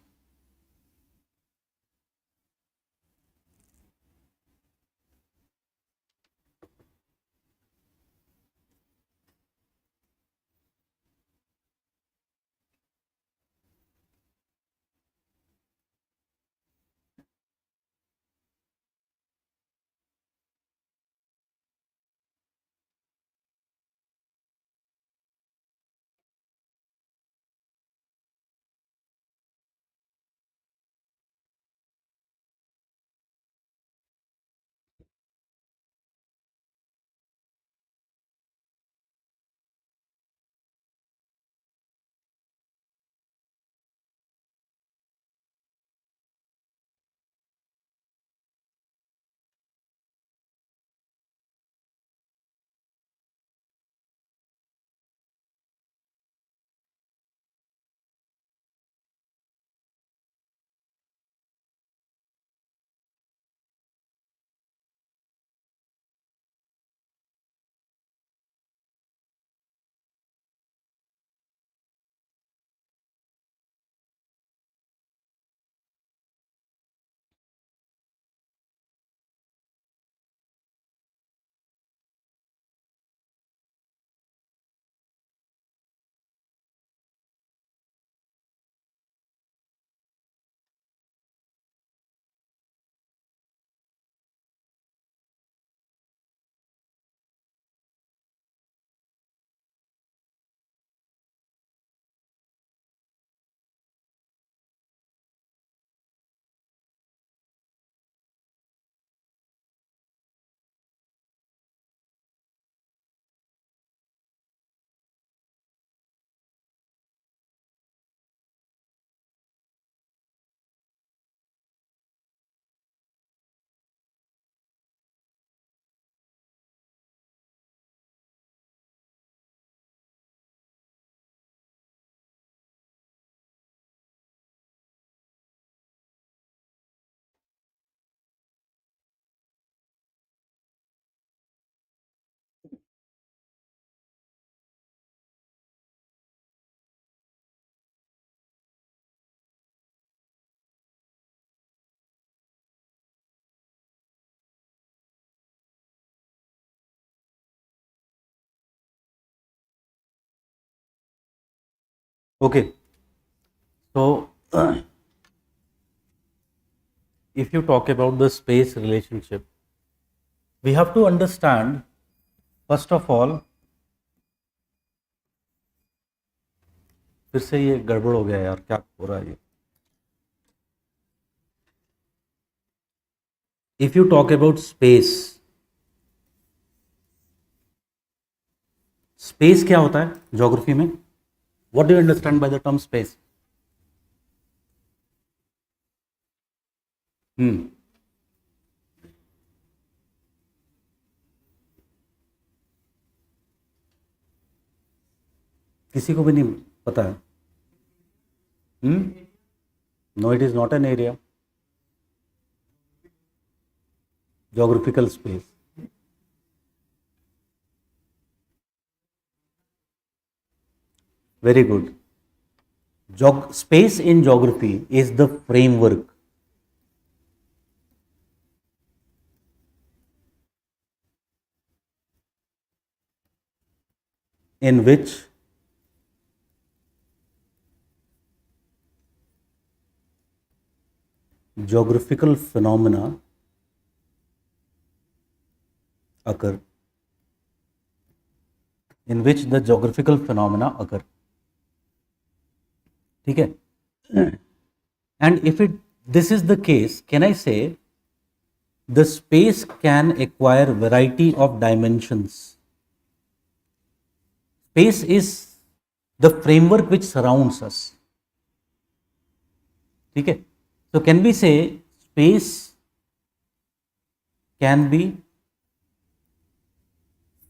Okay, so if you talk about the space relationship, we have to understand first of all, फिर से ये गड़बड़ हो गया यार, क्या हो रहा है ये। If you talk about space, space क्या होता है ज्योग्राफी में? What do you understand by the term space? हम्म किसी को भी नहीं पता है. No, it is not an area. Geographical space. Very good. Space in geography is the framework in which geographical phenomena occur. In which the geographical phenomena occur. ठीक है. And if this is the case, can I say the space can acquire variety of dimensions? Space is the framework which surrounds us. ठीक है. So can we say space can be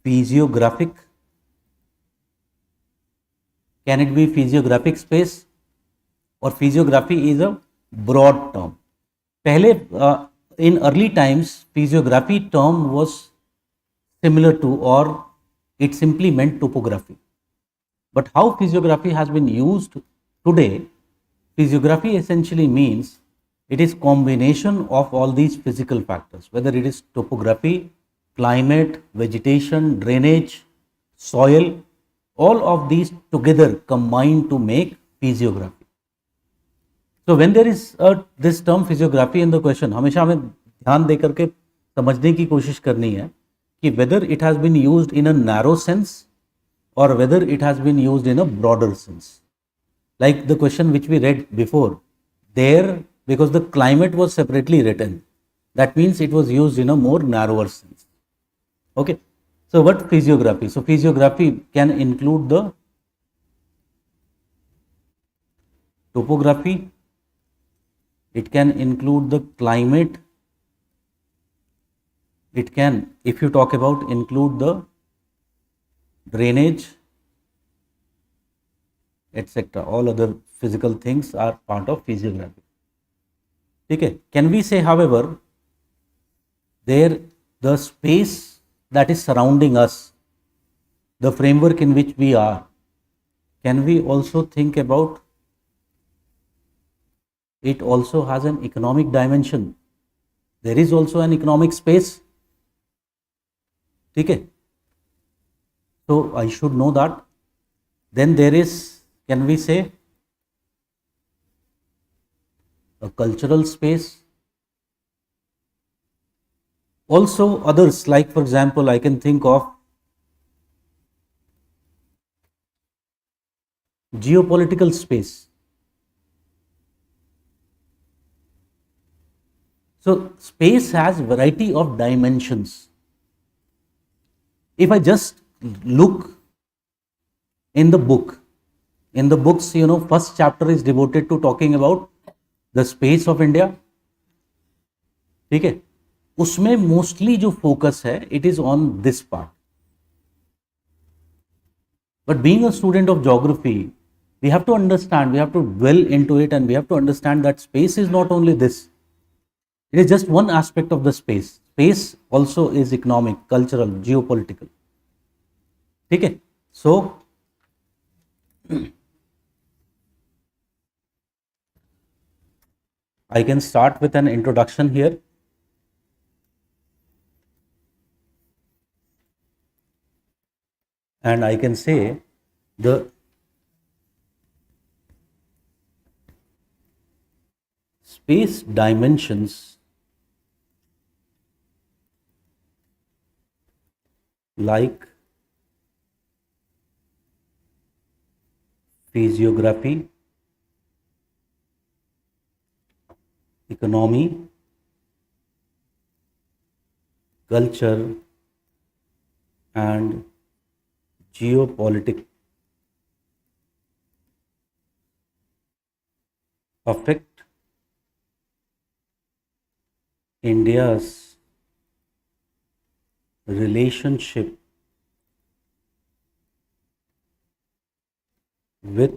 physiographic? Can it be physiographic space? Or physiography is a broad term. पहले in early times physiography term was similar to, or it simply meant topography. But how physiography has been used today, physiography essentially means it is combination of all these physical factors, whether it is topography, climate, vegetation, drainage, soil, all of these together combine to make physiography. So when there is this term physiography in the question, हमेशा हमें ध्यान दे करके समझने की कोशिश करनी है कि whether it has been used in a narrow sense or whether it has been used in a broader sense. Like the question which we read before, there, because the climate was separately written, that means it was used in a more narrower sense. Okay. So what physiography? So physiography can include the topography, it can include the climate, it can, if you talk about, include the drainage, etc. All other physical things are part of physiography. Okay. Can we say, however, there the space that is surrounding us, the framework in which we are, can we also think about it also has an economic dimension? There is also an economic space. Okay. So I should know that. Then there is, can we say, a cultural space? Also others, like for example, I can think of geopolitical space. So space has variety of dimensions. If I just look in the books, first chapter is devoted to talking about the space of India. ठीक है. उसमें mostly जो focus है, it is on this part. But being a student of geography, we have to understand, we have to dwell into it, and we have to understand that space is not only this. It is just one aspect of the space. Space also is economic, cultural, geopolitical. ठीक है. So I can start with an introduction here. And I can say the space dimensions like physiography, economy, culture, and geopolitics affect India's relationship with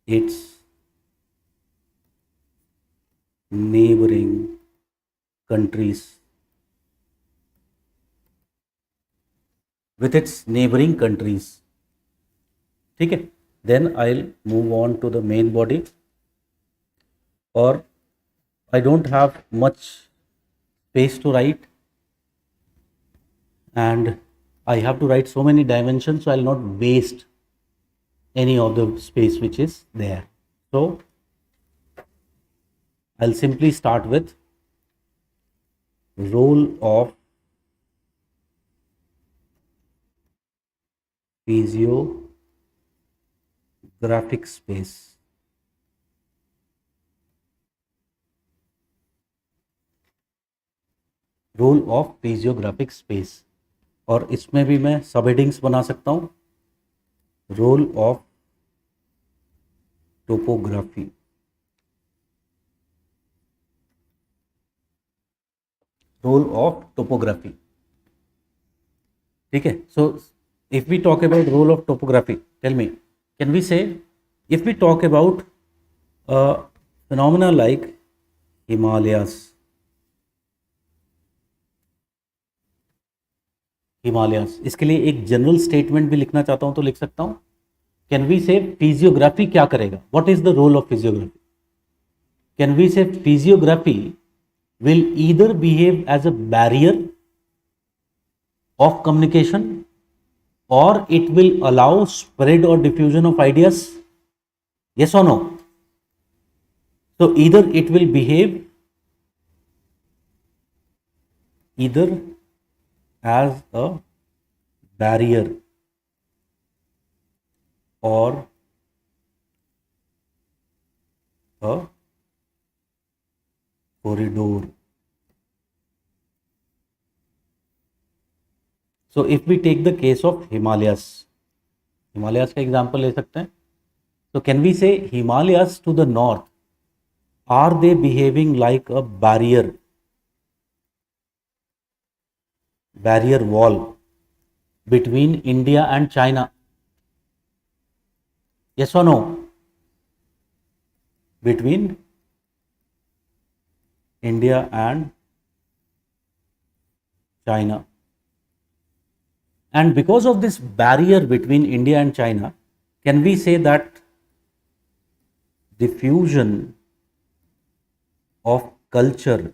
its neighboring countries, ठीक है. Then I'll move on to the main body, or I don't have much space to write, and I have to write so many dimensions, so I'll not waste any of the space which is there. So I'll simply start with role of physiographic space. Role of physiographic space, और इसमें भी मैं सब headings बना सकता हूँ. Role of topography, ठीक है. सो if we talk about role of topography, tell me, can we say, if we talk about phenomena like Himalayas, इसके लिए एक जनरल स्टेटमेंट भी लिखना चाहता हूं तो लिख सकता हूं. कैन वी से फिजियोग्राफी क्या करेगा? What is the role of physiography? Can we say physiography will either behave as a barrier of communication, or it will allow spread or diffusion of ideas? Yes or no? So either it will behave either as a barrier or a corridor. So if we take the case of Himalayas का example ले सकते हैं. So can we say Himalayas to the north, are they behaving like a barrier wall between India and China? Yes or no? Between India and China. And because of this barrier between India and China, can we say that diffusion of culture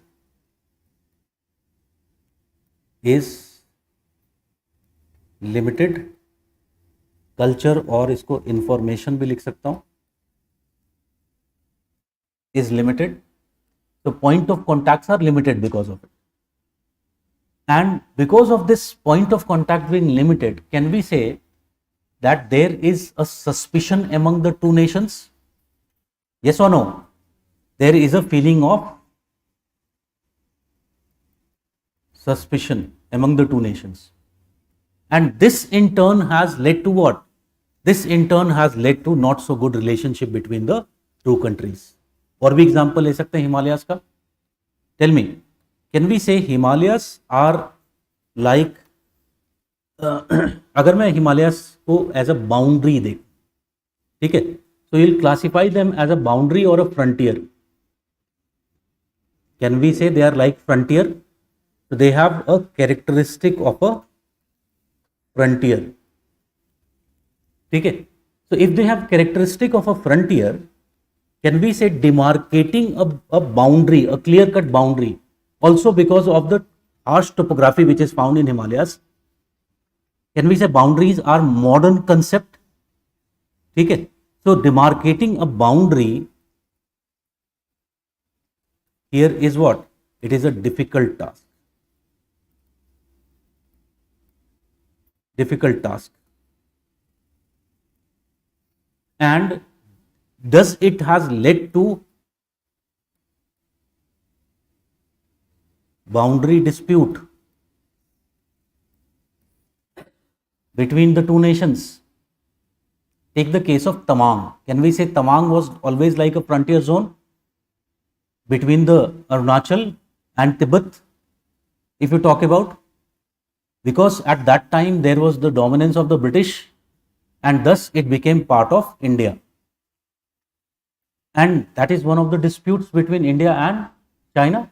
is limited? Culture, और इसको information भी लिख सकता हूँ, is limited. So point of contacts are limited because of it. And because of this point of contact being limited, can we say that there is a suspicion among the two nations? Yes or no? There is a feeling of suspicion among the two nations. And this in turn has led to what? This in turn has led to not so good relationship between the two countries. और भी example ले सकते हैं हिमालयास का. Tell me, can we say Himalayas are like अगर मैं हिमालयास को as a boundary देख, ठीक है, so you'll classify them as a boundary or a frontier. Can we say they are like frontier? So they have a characteristic of a frontier, ठीक है. So if they have characteristic of a frontier, can we say demarcating a boundary, a clear-cut boundary, also because of the harsh topography which is found in Himalayas? Can we say boundaries are modern concept? ठीक है. So demarcating a boundary here is what? It is a difficult task. And does it has led to boundary dispute between the two nations? Take the case of Tamang. Can we say Tamang was always like a frontier zone between the Arunachal and Tibet, if you talk about, because at that time there was the dominance of the British and thus it became part of India. And that is one of the disputes between India and China.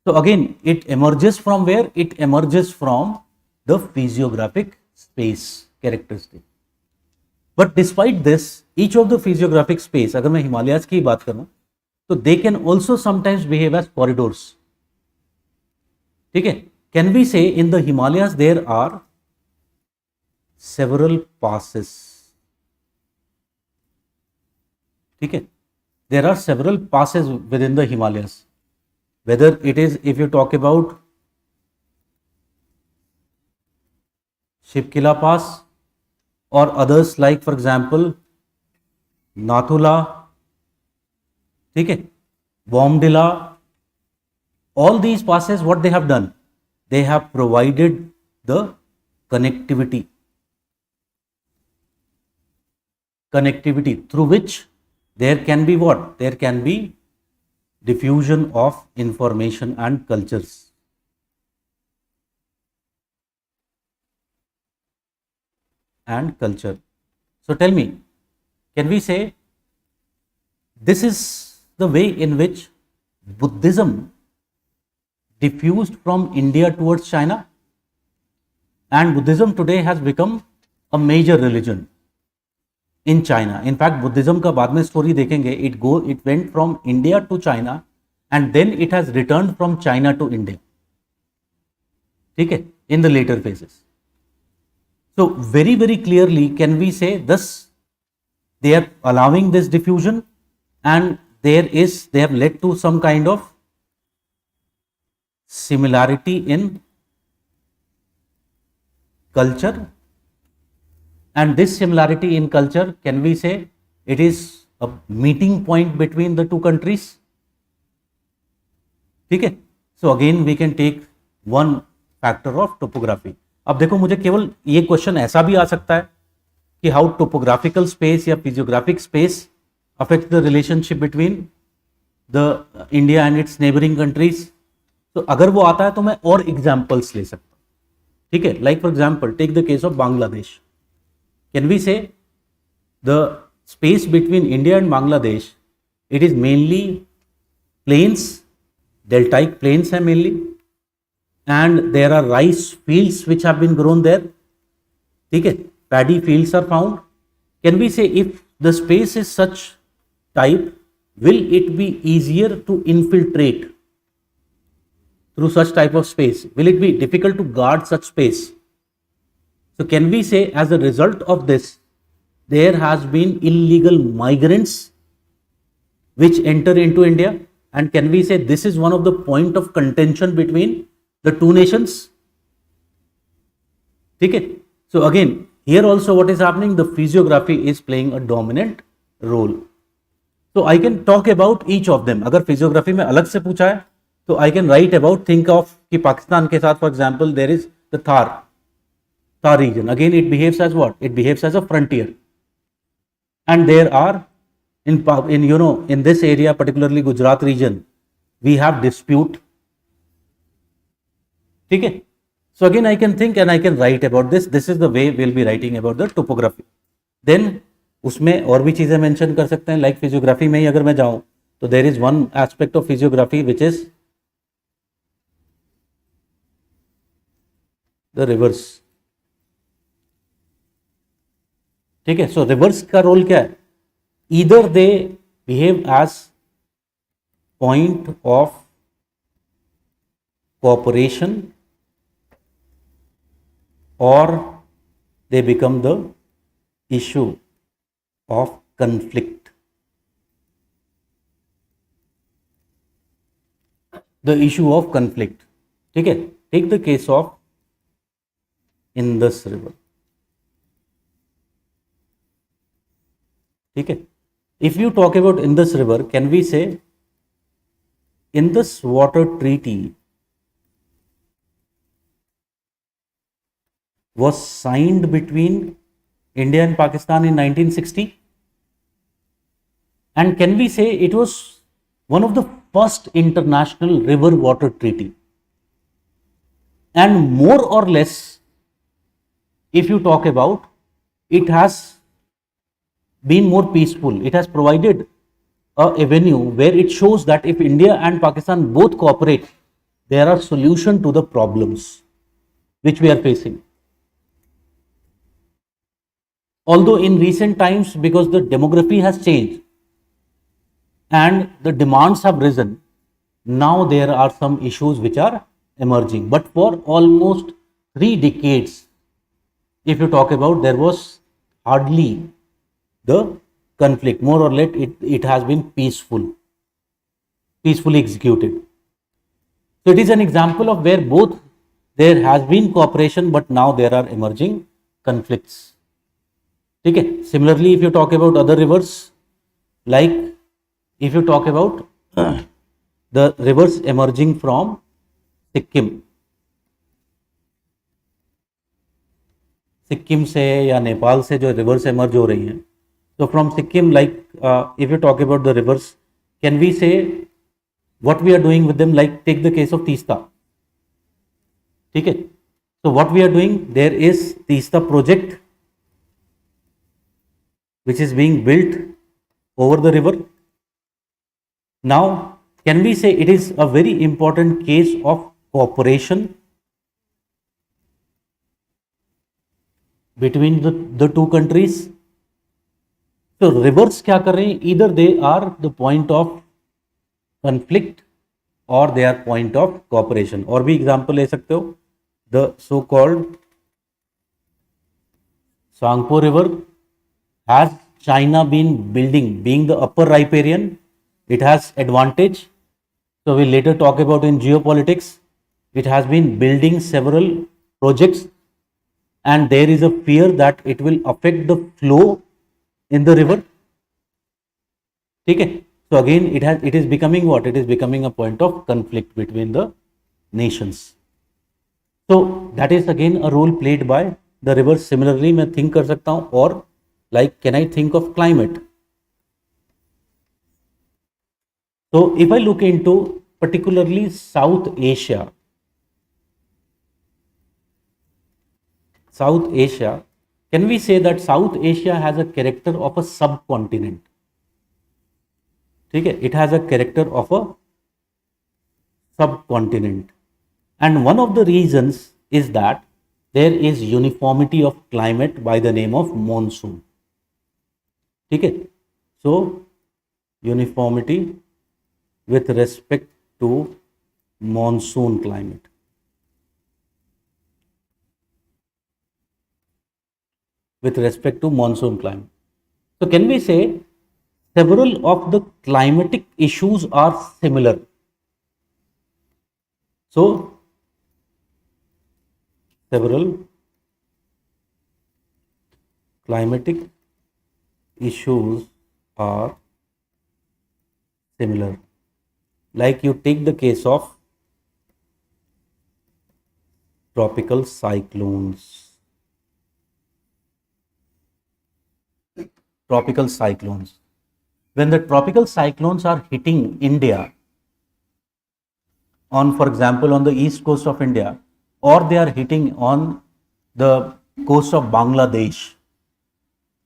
So again, it emerges from where? It emerges from the physiographic space characteristic. But despite this, each of the physiographic space, अगर मैं हिमालयाज की बात करूं, तो they can also sometimes behave as corridors. ठीक है? Can we say in the Himalayas there are several passes? ठीक है? There are several passes within the Himalayas. Whether it is, if you talk about Shipkila Pass or others like, for example, Nathula, ठीक है, Bomdila, all these passes, what they have done? They have provided the connectivity through which there can be what? There can be diffusion of information and cultures. And culture. So tell me, can we say this is the way in which Buddhism diffused from India towards China? And Buddhism today has become a major religion in China. In fact, Buddhism का बाद में story देखेंगे, it went from India to China and then it has returned from China to India. ठीक है, in the later phases. So very, very clearly can we say thus they are allowing this diffusion and they have led to some kind of similarity in culture, and this similarity in culture, can we say it is a meeting point between the two countries? ठीक है? So again we can take one factor of topography. अब देखो, मुझे केवल ये question ऐसा भी आ सकता है कि हाउ टोपोग्राफिकल स्पेस या physiographic space affect the relationship between the India and it's neighbouring countries. तो अगर वो आता है तो मैं और एग्जांपल्स ले सकता हूं. ठीक है, like for example take the case of Bangladesh. Can we say the space between India and Bangladesh, it is mainly plains, deltaic plains है mainly, and there are rice fields which have been grown there. ठीक है, paddy fields are found. Can we say if the space is such type, will it be easier to infiltrate through such type of space? Will it be difficult to guard such space? So can we say as a result of this, there has been illegal migrants which enter into India? And can we say this is one of the point of contention between the two nations? ठीक है. So again, here also what is happening? The physiography is playing a dominant role. So I can talk about each of them. अगर physiography में अलग से पूछा है तो I can write about, think of कि पाकिस्तान के साथ for example there is the Thar region. Again it behaves as what? It behaves as a frontier. And there are in this area, particularly Gujarat region, we have dispute. ठीक है. So again I can think and I can write about this. This is the way we'll be writing about the topography. Then उसमें और भी चीजें mention कर सकते हैं, like physiography में ही अगर मैं जाऊं तो there is one aspect of physiography which is the rivers. ठीक है. सो रिवर्स का रोल क्या है? Either they behave as point of cooperation or they become the issue of conflict. The issue of conflict. ठीक है. Take the case of Indus River. ठीक है. If you talk about Indus River, can we say Indus Water Treaty was signed between India and Pakistan in 1960? And can we say it was one of the first international river water treaty, and more or less, if you talk about, it has been more peaceful. It has provided a avenue where it shows that if India and Pakistan both cooperate, there are solutions to the problems which we are facing. Although in recent times, because the demography has changed and the demands have risen, now there are some issues which are emerging. But for almost 3 decades, if you talk about, there was hardly the conflict. More or less, it has been peacefully executed. So it is an example of where both there has been cooperation, but now there are emerging conflicts. Okay. Similarly, if you talk about other rivers, like if you talk about the rivers emerging from Sikkim से या नेपाल से जो reverse emerge हो रही हैं, तो from Sikkim, like if you talk about the rivers, can we say what we are doing with them, like take the case of Teesta. ठीक है, so what we are doing, there is Teesta project which is being built over the river. Now can we say it is a very important case of cooperation between the two countries? So rivers क्या कर रहे हैं, either they are the point of conflict or they are point of cooperation. और भी example ले सकते हो, the so called Sangpo river, has China been building, being the upper riparian, it has advantage. So we later talk about in geopolitics, it has been building several projects and there is a fear that it will affect the flow in the river. Okay, so again it is becoming what? It is becoming a point of conflict between the nations. So that is again a role played by the rivers. Similarly मैं think कर सकता हूँ, और like can I think of climate? So if I look into particularly South Asia, can we say that South Asia has a character of a subcontinent? ठीक है, it has a character of a subcontinent, and one of the reasons is that there is uniformity of climate by the name of monsoon. ठीक है, so uniformity with respect to monsoon climate. With respect to monsoon climate. So can we say several of the climatic issues are similar? So several climatic issues are similar. Like you take the case of tropical cyclones. Tropical cyclones. When the tropical cyclones are hitting India, on, for example, on the east coast of India, or they are hitting on the coast of Bangladesh,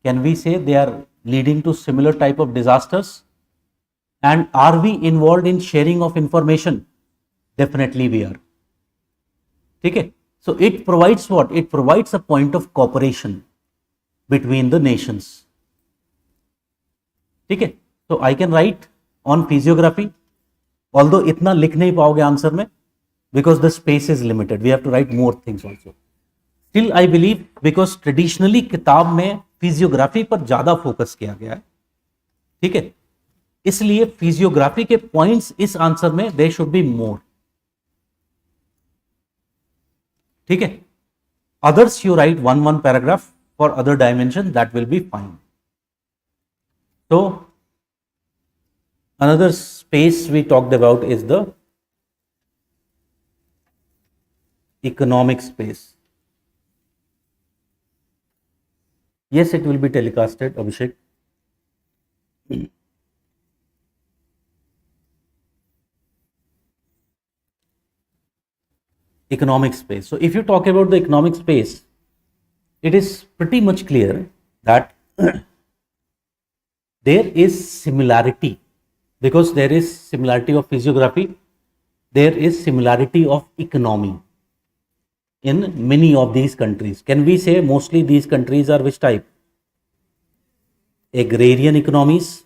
can we say they are leading to similar type of disasters? And are we involved in sharing of information? Definitely we are. Okay? So it provides what? It provides a point of cooperation between the nations. ठीक है, तो I can write on physiography, although इतना लिख नहीं पाओगे answer में because the space is limited, we have to write more things also. Still I believe, because traditionally किताब में फिजियोग्राफी पर ज्यादा फोकस किया गया है. ठीक है, इसलिए फिजियोग्राफी के पॉइंट्स इस आंसर में दे शुड बी मोर. ठीक है, others you right one paragraph for other dimension, that will be fine. So another space we talked about is the economic space. Yes, it will be telecasted, Abhishek. economic space. So if you talk about the economic space, it is pretty much clear that there is similarity, because there is similarity of physiography, there is similarity of economy in many of these countries. Can we say mostly these countries are which type? Agrarian economies.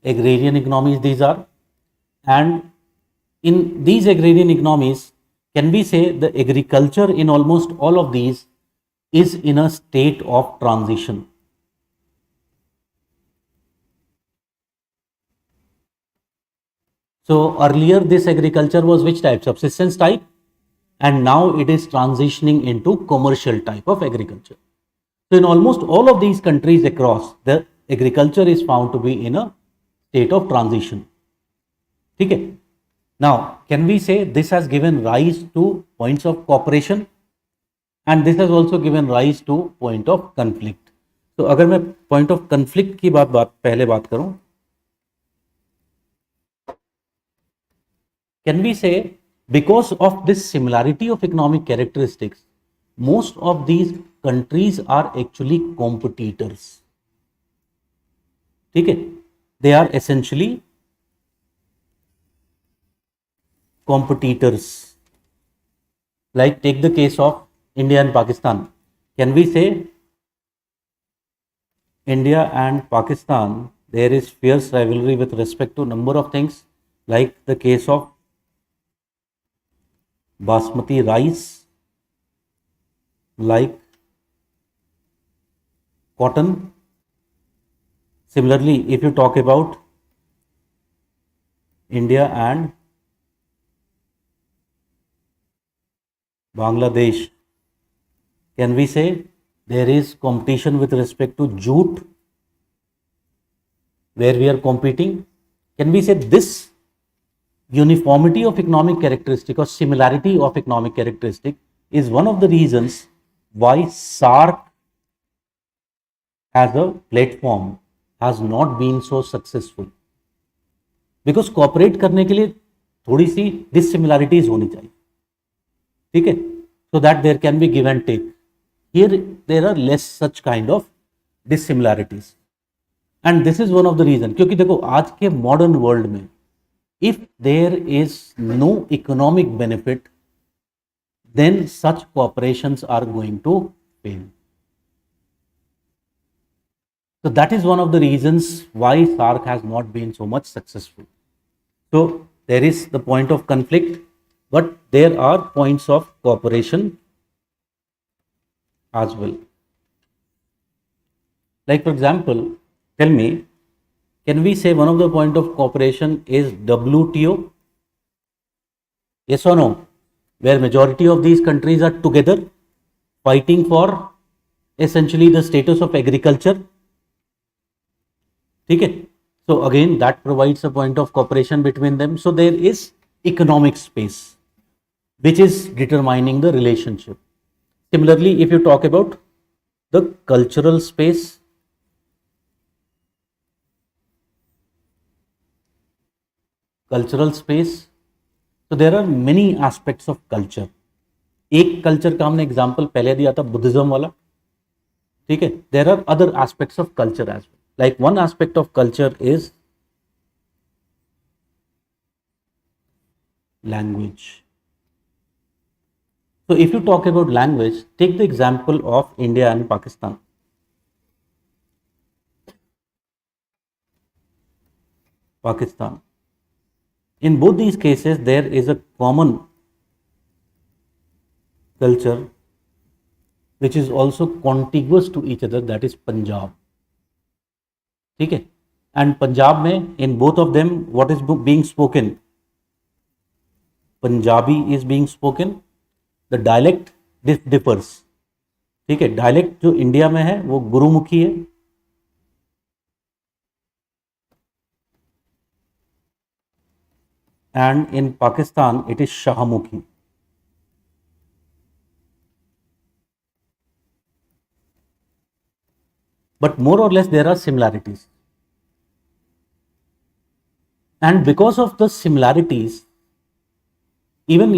Agrarian economies these are. And in these agrarian economies, can we say the agriculture in almost all of these is in a state of transition? So earlier this agriculture was which type? Subsistence type, and now it is transitioning into commercial type of agriculture. So in almost all of these countries across, the agriculture is found to be in a state of transition. Okay. Now, can we say this has given rise to points of cooperation, and this has also given rise to point of conflict? So अगर मैं point of conflict की बात पहले बात करूं, can we say because of this similarity of economic characteristics, most of these countries are actually competitors. ठीक है, they are essentially competitors. Like take the case of India and Pakistan. Can we say India and Pakistan, there is fierce rivalry with respect to number of things, like the case of basmati rice, like cotton. Similarly, if you talk about India and Bangladesh, can we say there is competition with respect to jute, where we are competing? Can we say this uniformity of economic characteristic or similarity of economic characteristic is one of the reasons why SARC as a platform has not been so successful? Because cooperate करने के लिए थोड़ी सी dissimilarities होनी चाहिए, ठीक है, so that there can be give and take. Here there are less such kind of dissimilarities, and this is one of the reason. क्योंकि देखो आज के modern world में if there is no economic benefit, then such cooperations are going to fail. So that is one of the reasons why SARC has not been so much successful. So there is the point of conflict, but there are points of cooperation as well. Like for example, tell me, can we say one of the point of cooperation is WTO? Yes or no? Where majority of these countries are together fighting for essentially the status of agriculture. ठीक है, so again that provides a point of cooperation between them. So there is economic space which is determining the relationship. Similarly, if you talk about the cultural space, so there are many aspects of culture. एक culture का हमने example पहले दिया था Buddhism वाला, ठीक है. There are other aspects of culture as well. Like one aspect of culture is language. So if you talk about language, take the example of India and Pakistan. In both these cases, there is a common culture which is also contiguous to each other, that is Punjab. ठीक है. And Punjab में in both of them, what is being spoken? Punjabi is being spoken. The dialect differs. ठीक है. Dialect जो India में है वो गुरुमुखी है, and in Pakistan it is Shahamukhi. But more or less there are similarities. And because of the similarities, even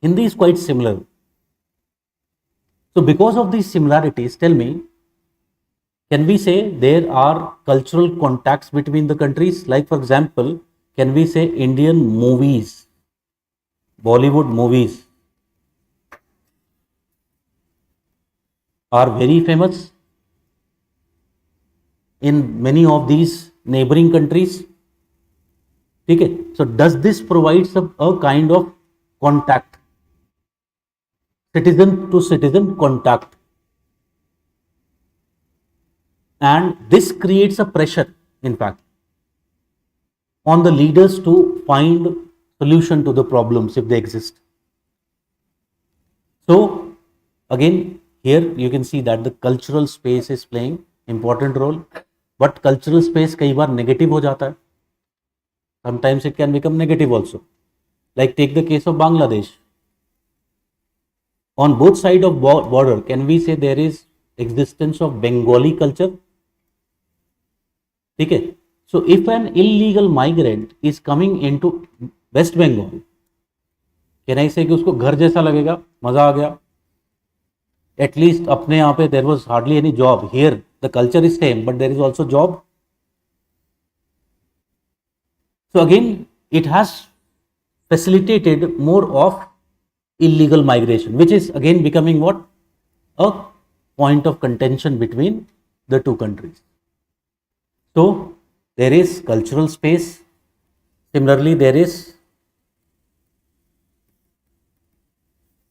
Hindi is quite similar. So because of these similarities, tell me, can we say there are cultural contacts between the countries? Like for example, can we say Indian movies, Bollywood movies are very famous in many of these neighboring countries? Okay, so does this provides a kind of contact, citizen to citizen contact, and this creates a pressure, in fact, on the leaders to find solution to the problems if they exist. So again, here you can see that the cultural space is playing important role, but cultural space कई बार negative हो जाता है. Sometimes it can become negative also. Like take the case of Bangladesh. On both sides of border, can we say there is existence of Bengali culture? Okay. So if an illegal migrant is coming into West Bengal, can I say कि उसको घर जैसा लगेगा, मजा आ गया. At least अपने यहाँ पे there was hardly any job. Here the culture is same, but there is also job. So again, it has facilitated more of illegal migration, which is again becoming what? A point of contention between the two countries. So there is cultural space. Similarly, there is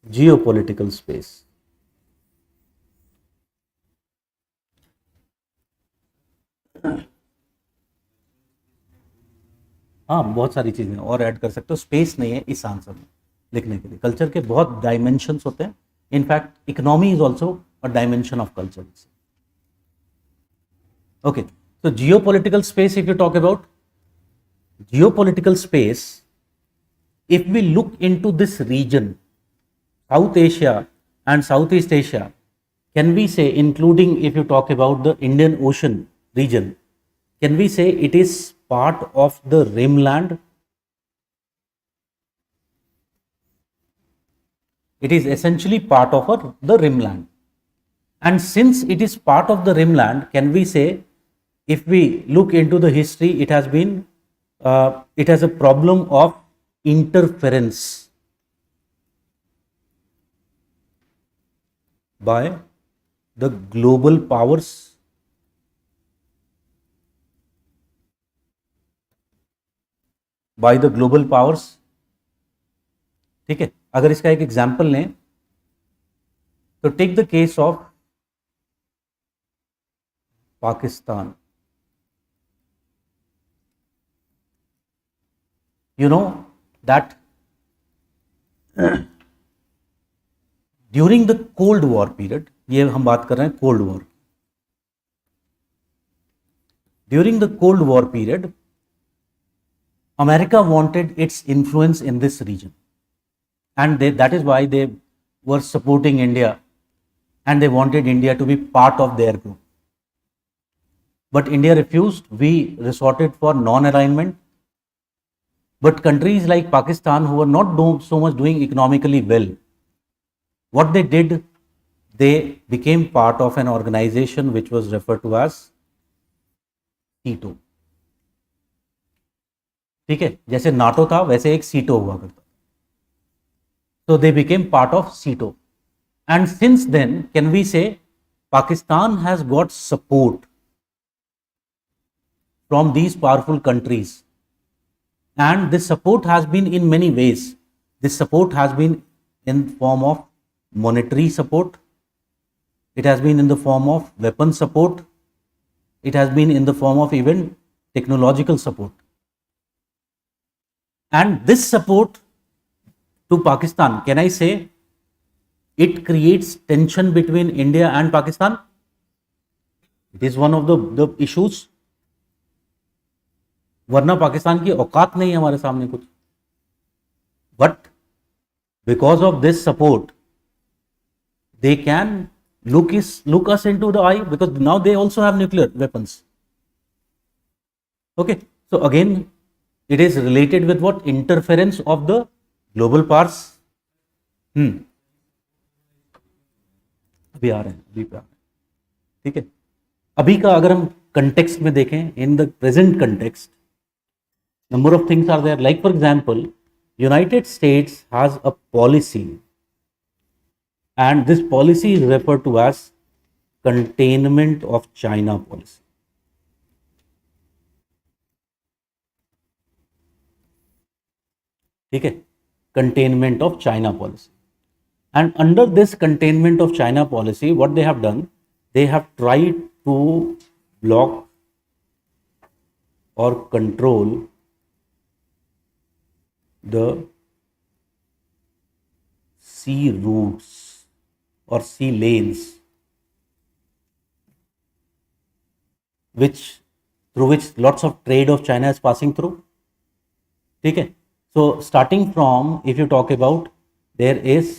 geopolitical space. हाँ, बहुत सारी चीजें और add कर सकते हो. Space नहीं है इस आंसर में लिखने के लिए. कल्चर के बहुत डायमेंशंस होते हैं. In fact economy is also a dimension of culture. Okay, so geopolitical space, if you talk about geopolitical space, if we look into this region, South Asia and Southeast Asia, can we say, including if you talk about the Indian Ocean region, can we say it is part of the rimland? It is essentially part of the rimland. And since it is part of the rimland, can we say, if we look into the history, it has been, it has a problem of interference by the global powers. By the global powers. ठीक है. अगर इसका एक example लें तो take the case of Pakistan. You know that during the Cold War period, ये हम बात कर रहे हैं Cold War. During the Cold War period, America wanted its influence in this region, and that is why they were supporting India, and they wanted India to be part of their group. But India refused. We resorted for non-alignment. But countries like Pakistan, who were not so much doing economically well, what they did, they became part of an organization which was referred to as सीटो. ठीक है, जैसे NATO था वैसे एक सीटो हुआ करता. So they became part of सीटो. And since then, can we say Pakistan has got support from these powerful countries? And this support has been in many ways. This support has been in form of monetary support. It has been in the form of weapon support. It has been in the form of even technological support. And this support to Pakistan, can I say, it creates tension between India and Pakistan? It is one of the issues. वरना पाकिस्तान की औकात नहीं है हमारे सामने कुछ. But because of this support, they can look us into the eye, because now they also have nuclear weapons. Okay, so again, It is related with what? Interference of the global powers. अभी आ रहे हैं, अभी पे आ रहे हैं, ठीक है। अभी का अगर हम कंटेक्स्ट में देखें, in the present context, number of things are there. Like for example, United States has a policy, and this policy is referred to as containment of China policy. ठीक है, containment of China policy. And under this containment of China policy, what they have done, they have tried to block or control the sea routes or sea lanes through which lots of trade of China is passing through. ठीक है, so starting from, if you talk about, there is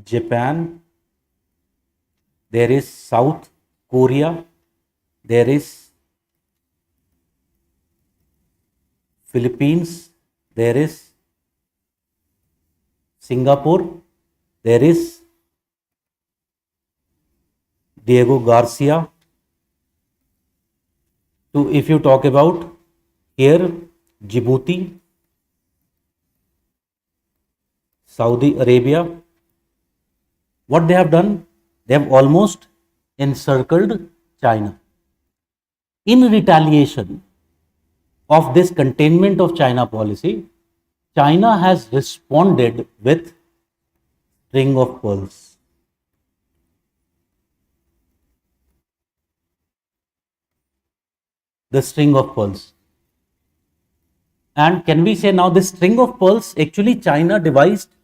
Japan, there is South Korea, there is Philippines, there is Singapore, there is Diego Garcia. So if you talk about here, Djibouti, Saudi Arabia, what they have done, they have almost encircled China. In retaliation of this containment of China policy, China has responded with string of pearls. The string of pearls. And can we say now this string of pearls actually China devised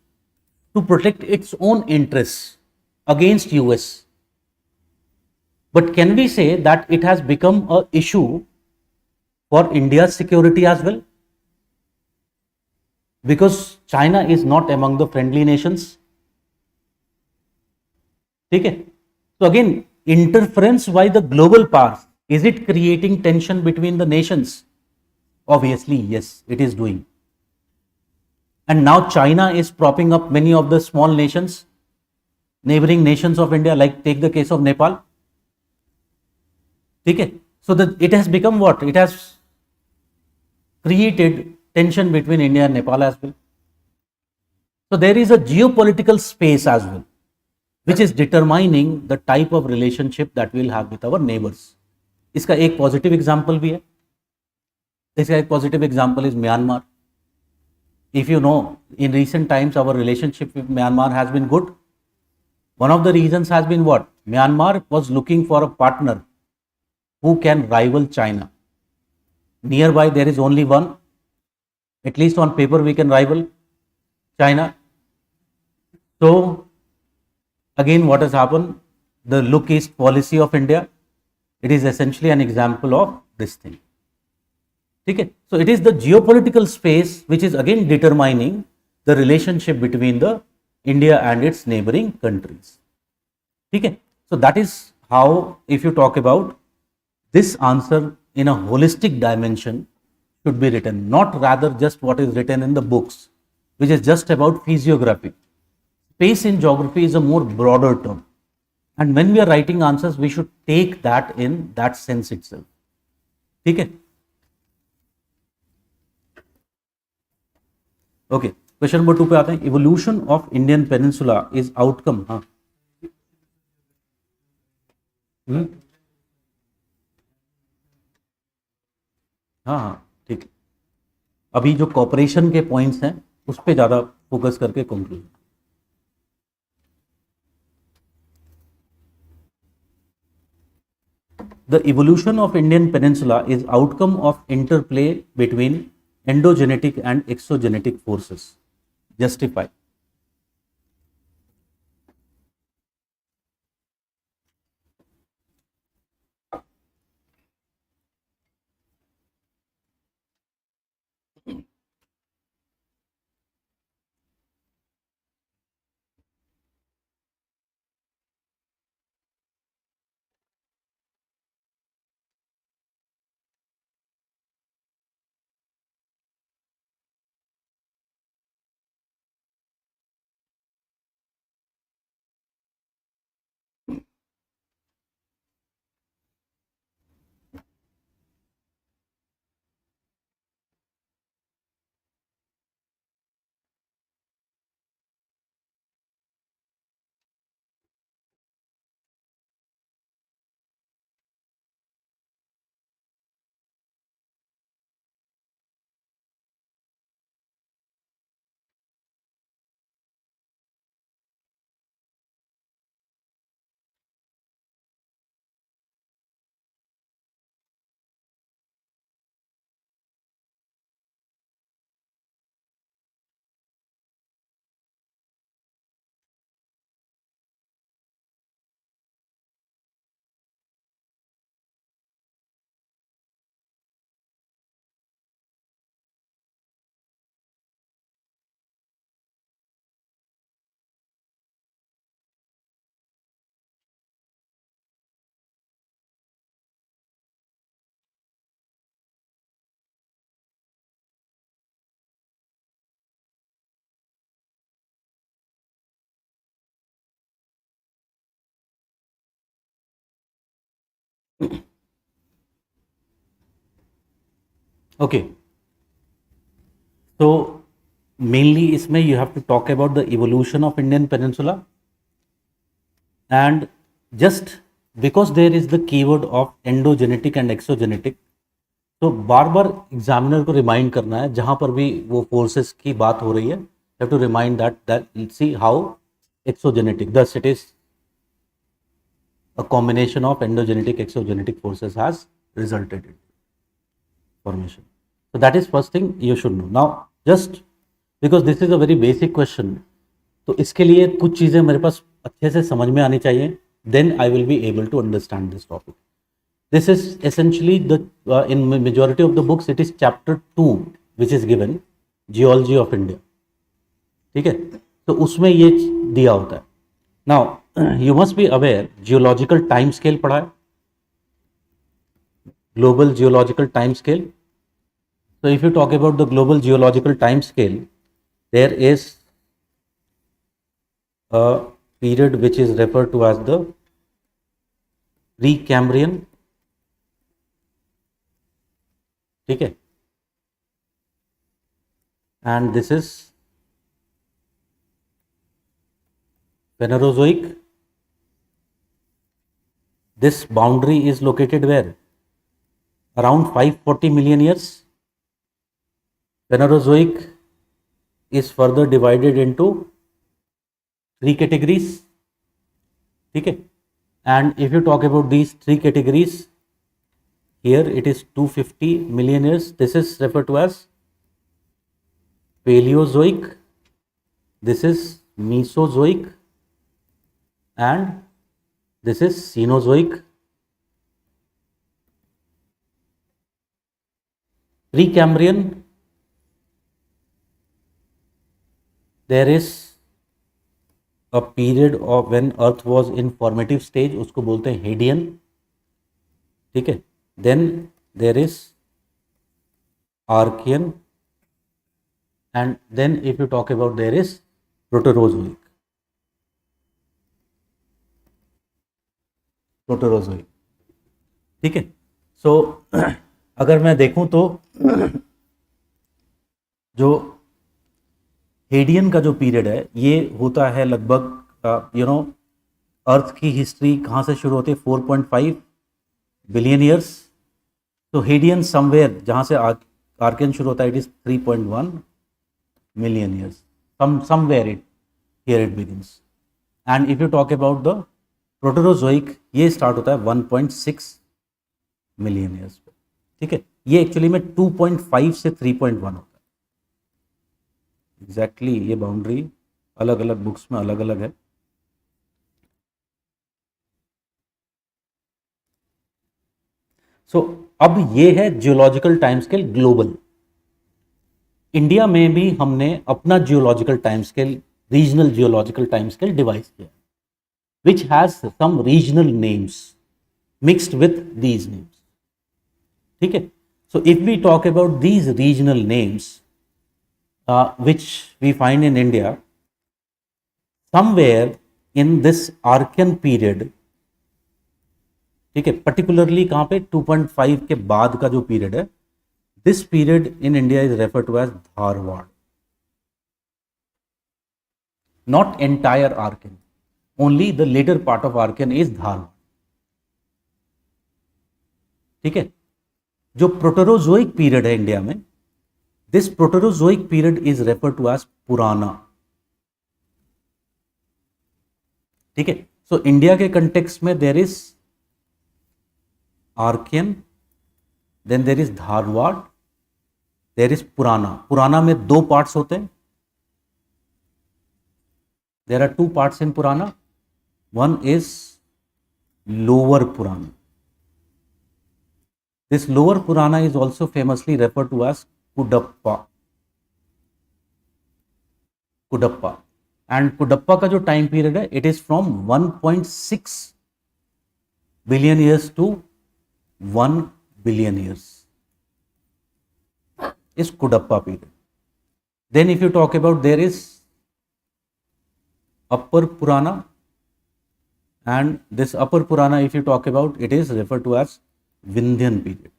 to protect its own interests against US. But can we say that it has become an issue for India's security as well? Because China is not among the friendly nations. Okay? So again, interference by the global powers, is it creating tension between the nations? Obviously, yes, it is doing. And now China is propping up many of the small nations, neighboring nations of India, like take the case of Nepal. Okay? So it has become what? It has created tension between India and Nepal as well. So there is a geopolitical space as well, which is determining the type of relationship that we'll have with our neighbors. इसका एक positive example भी है. इसका एक positive example is Myanmar. If you know, in recent times our relationship with Myanmar has been good. One of the reasons has been what? Myanmar was looking for a partner who can rival China. Nearby there is only one. At least on paper we can rival China. So again, what has happened? The look east policy of India. It is essentially an example of this thing. Okay? So it is the geopolitical space which is again determining the relationship between the India and its neighboring countries. Okay? So that is how, if you talk about this answer in a holistic dimension, should be written, not rather just what is written in the books, which is just about physiography. Space in geography is a more broader term. And when we are writing answers, we should take that in that sense itself. Okay? Okay, question number 2 पे आते हैं. Evolution of Indian peninsula is outcome. हाँ, हाँ हाँ, ठीक है. अभी जो कॉपरेशन के पॉइंट्स हैं उस पर ज्यादा फोकस करके conclusion. The evolution of Indian peninsula is outcome of interplay between endogenetic and exogenetic forces. Justify. Okay, तो मेनली इसमें you have to talk about the evolution of Indian peninsula, and just because there is the keyword of endogenetic and exogenetic, तो बार बार examiner को remind करना है जहां पर भी वो फोर्सेस की बात हो रही है, you have to remind that see how exogenetic, thus it is a combination of endogenetic exogenetic forces has resulted in formation. So that is first thing you should know. Now just because this is a very basic question, तो इसके लिए कुछ चीज़ें मेरे पास अच्छे से समझ में आनी चाहिए, then I will be able to understand this topic. This is essentially the in majority of the books it is chapter 2 which is given, geology of India. ठीक है, तो उसमें ये दिया होता है. Now you must be aware geological time scale पढ़ा है, global geological time scale. So if you talk about the global geological time scale, there is a period which is referred to as the Precambrian. ठीक है, and this is Phanerozoic. This boundary is located where? Around 540 million years. Phanerozoic is further divided into 3 categories. ठीक है, and if you talk about these 3 categories, here it is 250 million years. This is referred to as Paleozoic. This is Mesozoic, and this is Cenozoic. Precambrian, there is a period of when earth was in formative stage, उसको बोलते हैं Hadean. ठीक है, then there is Archean, and then if you talk about there is Proterozoic. Proterozoic. ठीक है, सो अगर मैं देखूं तो जो हेडियन का जो पीरियड है ये होता है लगभग अर्थ की हिस्ट्री कहाँ से शुरू होती है, 4.5 बिलियन ईयर्स. तो हेडियन समवेयर जहाँ से आर्कियन शुरू होता है it is 3.1 million years, somewhere it here it begins. And if you talk about the Proterozoic, ये स्टार्ट होता है 1.6 मिलियन ईयर्स पे. ठीक है, ये एक्चुअली में 2.5 से 3.1 होता है. एग्जैक्टली ये बाउंड्री अलग अलग बुक्स में अलग अलग है. सो अब ये है geological time scale global. India में भी हमने अपना geological time scale, regional geological time scale device किया, which has some regional names mixed with these names. ठीक है, so if we talk about these regional names which we find in India, somewhere in this Archean period, ठीक है, particularly कहाँ पे 2.5 के बाद का जो पीरियड है, this period in India is referred to as Dharwad. Not entire Archean, only the later part of Archean is Dharwad. ठीक है, जो प्रोटेरोजोइक पीरियड है इंडिया में, this Proterozoic period is referred to as Purana. ठीक है, so India के context में there is Archaean, then there is Dharwad, there is Purana. Purana में 2 पार्ट्स होते हैं. देर आर 2 पार्ट्स इन पुराना. One is lower Purana. This lower Purana is also famously referred to as Kudappa. Kudappa. And Kudappa का जो time period है it is from 1.6 billion years to 1 billion years is Kudappa period. Then if you talk about there is Upper Purana, and this Upper Purana, if you talk about, it is referred to as Vindhyan period.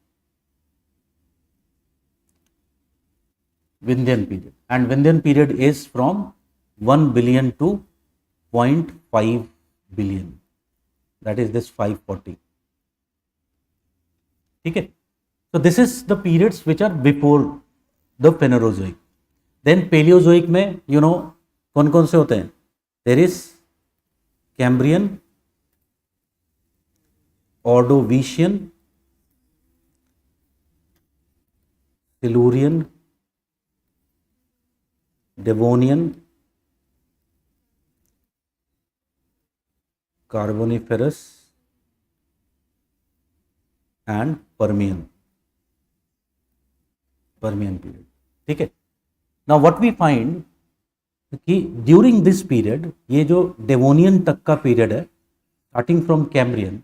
Vindhyan period, and Vindhyan period is from 1 billion to 0.5 billion. That is this 540. Okay. So this is the periods which are before the Phanerozoic. Then Paleozoic में you know कौन कौन से होते हैं? There is Cambrian, Ordovician, Silurian, Devonian, Carboniferous and Permian period. ठीक है. Now what we find कि during this period, ये जो डेवोनियन तक का पीरियड है, स्टार्टिंग फ्रॉम कैम्ब्रियन,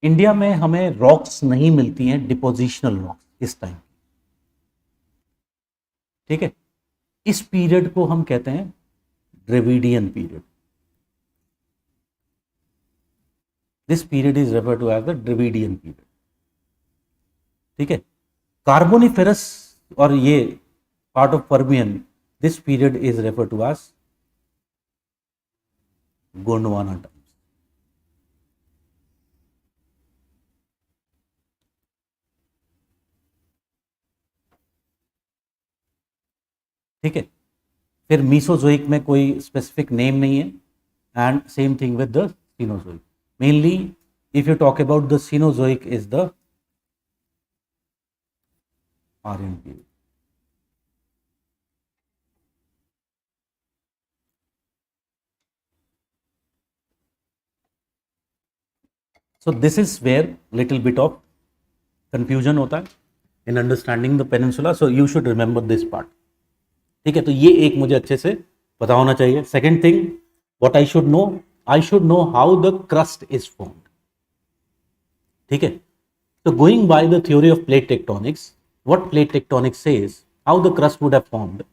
इंडिया में हमें रॉक्स नहीं मिलती हैं, डिपोजिशनल रॉक्स इस टाइम. ठीक है. इस पीरियड को हम कहते हैं Dravidian period. This period is referred to as the Dravidian period. ठीक है. कार्बोनिफेरस और ये part of Permian, this period is referred to as Gondwana times. ठीक है. फिर मीसोजोइक में कोई स्पेसिफिक नेम नहीं है, and same thing with the Cenozoic. Mainly if you talk about the Cenozoic is the Aryan period. So this is where little bit of confusion होता है in understanding the peninsula. So you should remember this part. ठीक है. तो ये एक मुझे अच्छे से पता होना चाहिए. Second thing, what I should know how the crust is formed. ठीक है. So going by the theory of plate tectonics, what plate tectonics says, how the crust would have formed.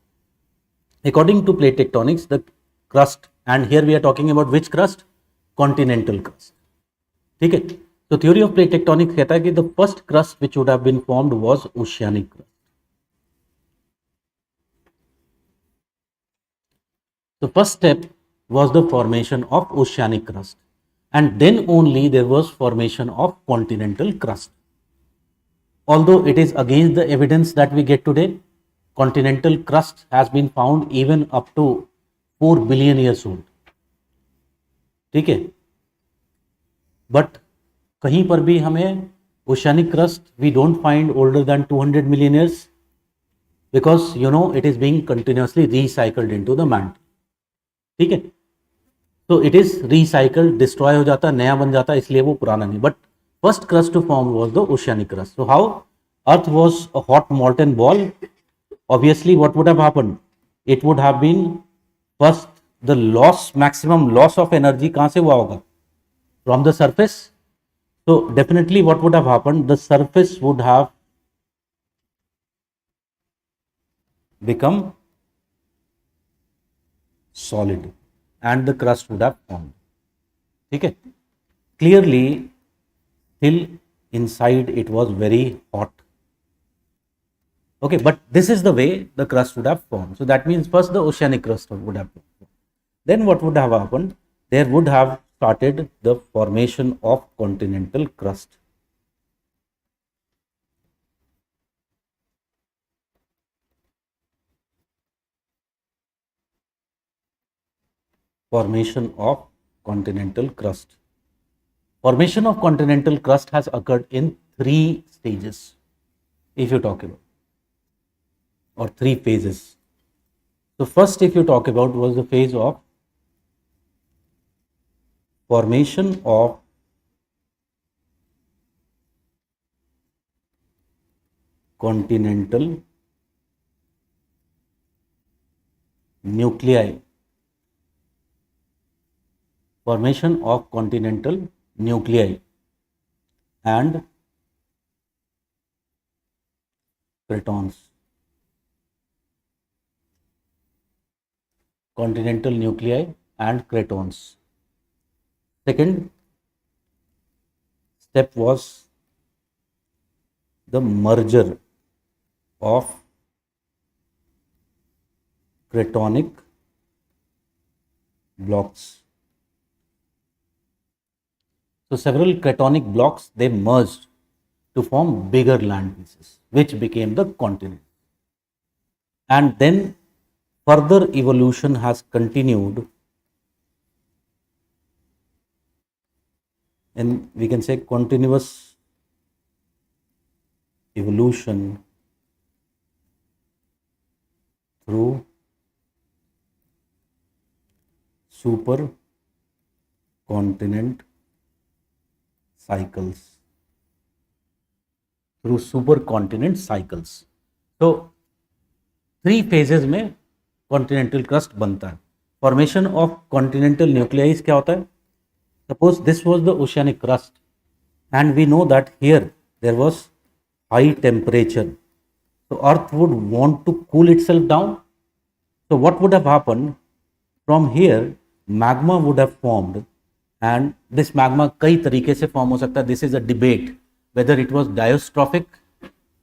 According to plate tectonics, the crust, and here we are talking about which crust? Continental crust. ठीक है. तो theory of plate tectonics कहता है कि the first crust which would have been formed was oceanic crust. The first step was the formation of oceanic crust, and then only there was formation of continental crust. Although it is against the evidence that we get today, continental crust has been found even up to 4 billion years old. ठीक है. But कहीं पर भी हमें oceanic crust we don't find older than 200 million years, because you know it is being continuously recycled into the mantle. ठीक है. तो it is recycled, destroy हो जाता, नया बन जाता, इसलिए वो पुराना नहीं. But first crust to form was the oceanic crust. So how earth was a hot molten ball. Obviously what would have happened, it would have been first the loss, maximum loss of energy कहां से हुआ होगा? From the surface. So definitely what would have happened, the surface would have become solid and the crust would have formed. ठीक है. Clearly still inside it was very hot. Okay, but this is the way the crust would have formed. So that means first the oceanic crust would have formed. Then what would have happened, there would have started the formation of continental crust. Formation of continental crust. Formation of continental crust has occurred in 3 stages, if you talk about, or 3 phases. So first, if you talk about, was the phase of formation of continental nuclei. Formation of continental nuclei and cratons. Continental nuclei and cratons. Second step was the merger of cratonic blocks. So several cratonic blocks, they merged to form bigger land pieces, which became the continent. And then further evolution has continued, and we can say continuous evolution through supercontinent cycles. Through supercontinent cycles. तो 3 phases में continental crust बनता है. Formation of continental न्यूक्लियाइज क्या होता है? Suppose this was the oceanic crust and we know that here there was high temperature, so earth would want to cool itself down. So what would have happened? From here magma would have formed, and this magma कई तरीके से form हो सकता है. This is a debate whether it was diastrophic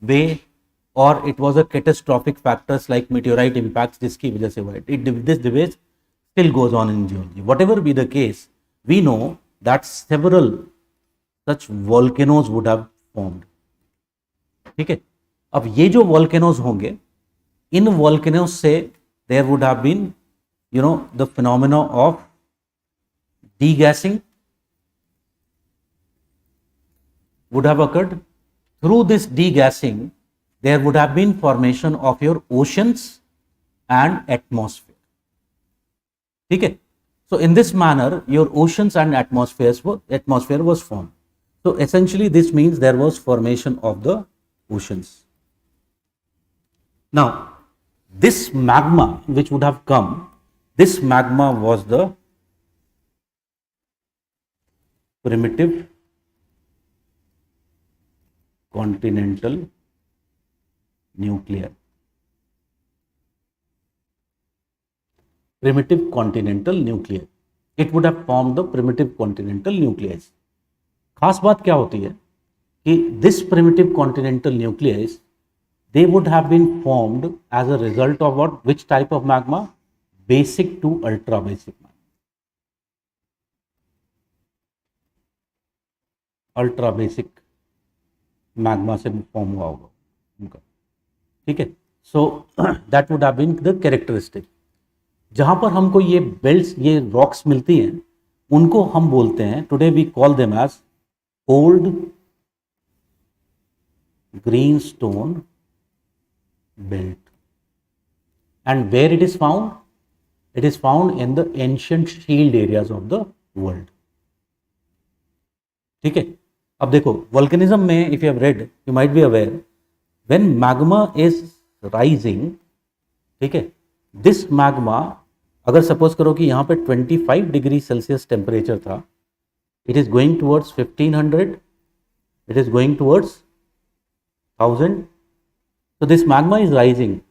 way or it was a catastrophic factors like meteorite impacts जिसकी वजह से हुआ. This debate still goes on in geology. Whatever be the case, we know that several such volcanoes would have formed. ठीक है. अब ये जो volcanoes होंगे, इन वॉल्केनोज से there would have been the phenomena of degassing would have occurred. Through this degassing there would have been formation of your oceans and atmosphere. ठीक है. So in this manner your oceans and atmosphere was formed. So essentially this means there was formation of the oceans. Now this magma which would have come, this magma was the primitive continental nucleus. Primitive continental nucleus. It would have formed the primitive continental nucleus. खास बात क्या होती है कि this primitive continental nucleus, they would have been formed as a result of what? Which type of magma? Basic to ultra basic magma. Ultra basic magma से form हुआ होगा उनका. ठीक है. So that would have been the characteristic. जहां पर हमको ये बेल्ट्स, ये रॉक्स मिलती हैं, उनको हम बोलते हैं, today we call them as old green stone belt. And where it is found? It is found in the ancient shield areas of the world. ठीक है. अब देखो वोल्केनिज्म में, if you have read, you might be aware, when magma is rising, ठीक है, this magma, अगर suppose करो कि यहाँ पे 25 डिग्री सेल्सियस टेम्परेचर था, it is going towards 1500, it is going towards 1000. So this magma is rising.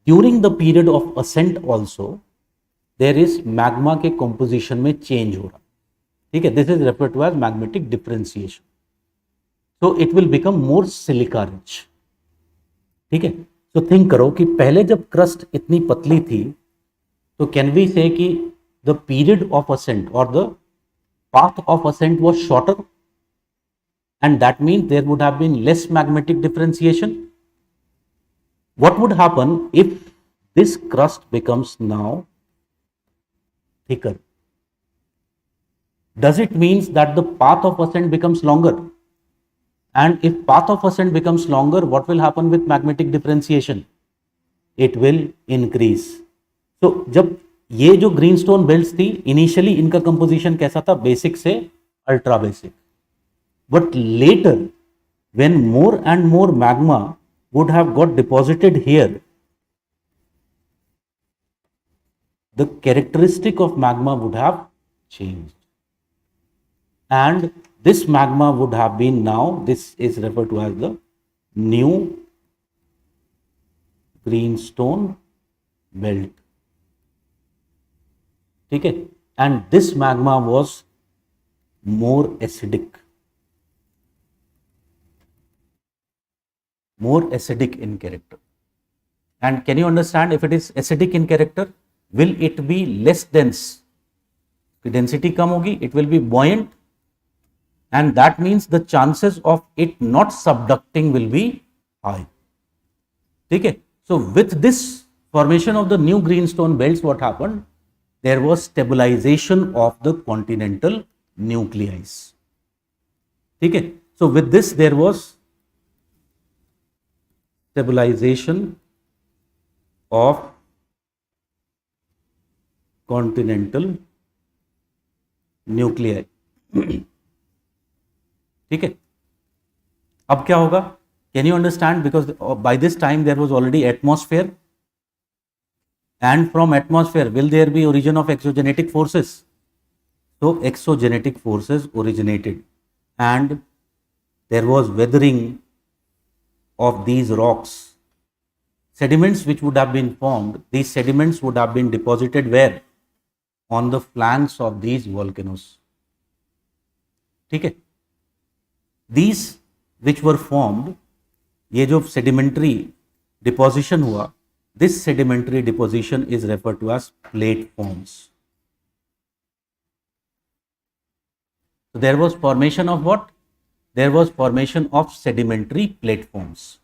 During the period of ascent also there is magma के composition में change हो रहा. ठीक है. This is referred to as magmatic differentiation. So it will become more silica rich. ठीक है. So think करो कि पहले जब crust इतनी पतली थी, तो can we say कि the period of ascent or the path of ascent was shorter, and that means there would have been less magmatic differentiation. What would happen if this crust becomes now thicker? Does it means that the path of ascent becomes longer? And if path of ascent becomes longer, what will happen with magmatic differentiation? It will increase. So जब ये जो greenstone belts थी, initially इनका composition कैसा था? Basic से ultra basic. But later, when more and more magma would have got deposited here, the characteristic of magma would have changed, and this magma would have been, now this is referred to as the new greenstone belt. ठीक है. And this magma was more acidic, more acidic in character. And can you understand, if it is acidic in character, will it be less dense? The density kam hogi, it will be buoyant, and that means the chances of it not subducting will be high. Okay, so with this formation of the new greenstone belts, what happened? There was stabilization of the continental nuclei. Okay, so with this there was stabilization of continental nuclei. ठीक है, अब क्या होगा? Can you understand? Because by this time there was already atmosphere, and from atmosphere will there be origin of exogenetic forces? So exogenetic forces originated, and there was weathering of these rocks. Sediments which would have been formed, these sediments would have been deposited where? On the flanks of these volcanoes. ठीक है, these which were formed, ये जो sedimentary deposition हुआ, this sedimentary deposition is referred to as platforms. So there was formation of what? There was formation of sedimentary platforms.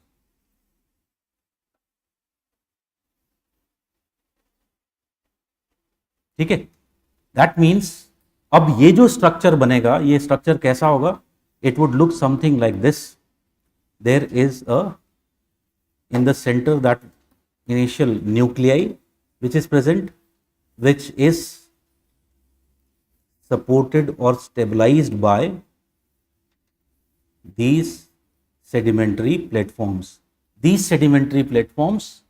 ठीक है, that means अब ये जो स्ट्रक्चर बनेगा, ये स्ट्रक्चर कैसा होगा? It would look something like this. There is in the center that initial nuclei which is present, which is supported or stabilized by these sedimentary platforms. These sedimentary platforms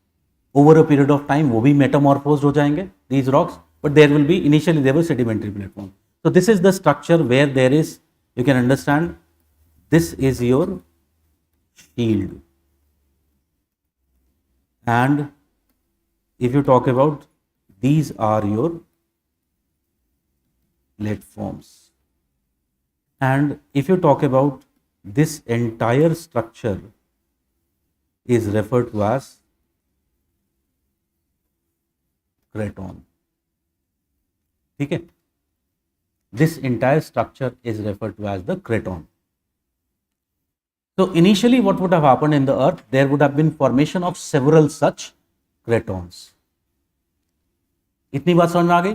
over a period of time वो भी metamorphosed हो जाएंगे, these rocks, but there will be, initially there were sedimentary platforms. So this is the structure where there is, you can understand, this is your shield, and if you talk about, these are your platforms, and if you talk about this entire structure is referred to as craton. ठीक है, this entire structure is referred to as the craton. So initially what would have happened in the earth? There would have been formation of several such cratons. इतनी बात समझ में आ गई?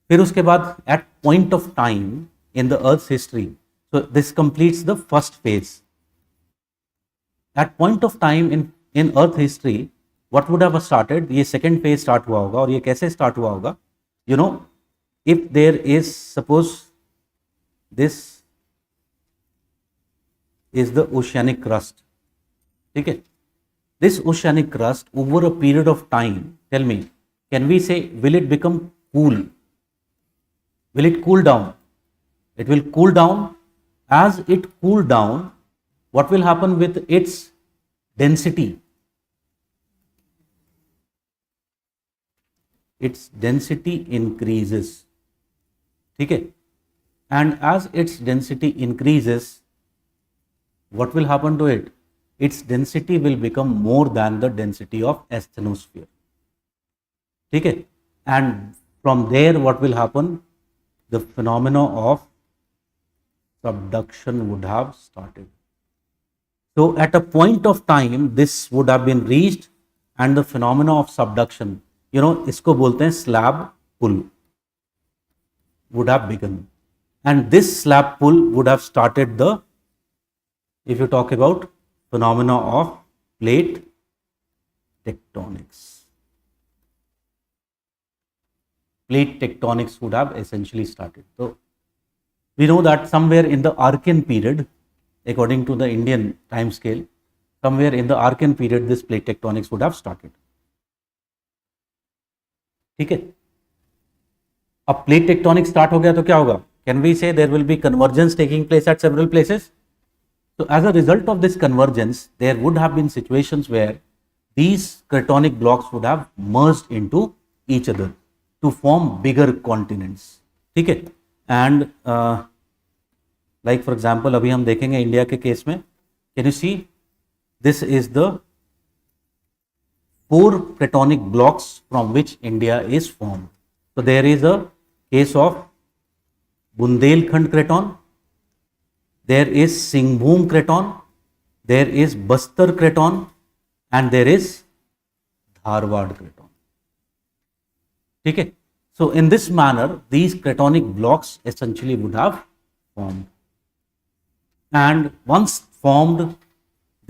फिर उसके बाद at point of time in the earth's history, so this completes the first phase. At point of time in earth history, what would have started? ये second phase start हुआ होगा, और ये कैसे start हुआ होगा? You know, if there is, suppose this is the oceanic crust. ठीक है, this oceanic crust over a period of time, tell me, can we say, will it become cool? Will it cool down? It will cool down. As it cool down, what will happen with its density? Its density increases. ठीक है, and as its density increases, what will happen to it? Its density will become more than the density of asthenosphere. ठीक है, and from there what will happen? The phenomena of subduction would have started. So at a point of time this would have been reached, and the phenomena of subduction, you know, इसको बोलते हैं slab pull, would have begun, and this slab pull would have started the, if you talk about phenomena of plate tectonics. Plate tectonics would have essentially started. So we know that somewhere in the Archean period, according to the Indian time scale, somewhere in the Archean period this plate tectonics would have started. ठीक है, अब plate tectonics start हो गया तो क्या होगा? Can we say there will be convergence taking place at several places? So as a result of this convergence, there would have been situations where these cratonic blocks would have merged into each other to form bigger continents. ठीक है, and like for example अभी हम देखेंगे India के case में, can you see this is the 4 tectonic blocks from which India is formed. So there is a case of Bundelkhand Craton, there is Singhbhum Craton, there is Bastar Craton, and there is Dharwad Craton. ठीक है, so in this manner these cratonic blocks essentially would have formed, and once formed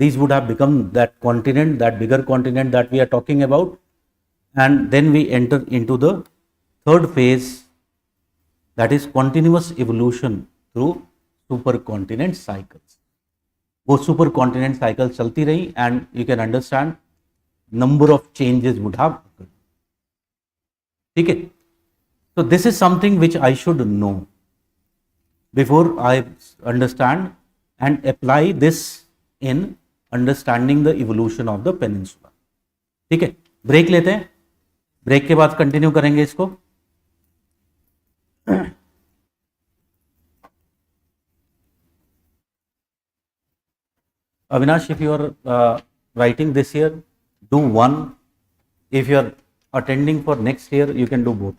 these would have become that continent, that bigger continent that we are talking about, and then we enter into the third phase, that is continuous evolution through supercontinent cycles. वो supercontinent cycle चलती रही and you can understand number of changes would have occurred. ठीक है, so this is something which I should know before I understand and apply this in understanding the evolution of the peninsula. ठीक है, break लेते हैं, break के बाद continue करेंगे इसको. Avinash, if you are writing this year, do one. If you are attending for next year, you can do both.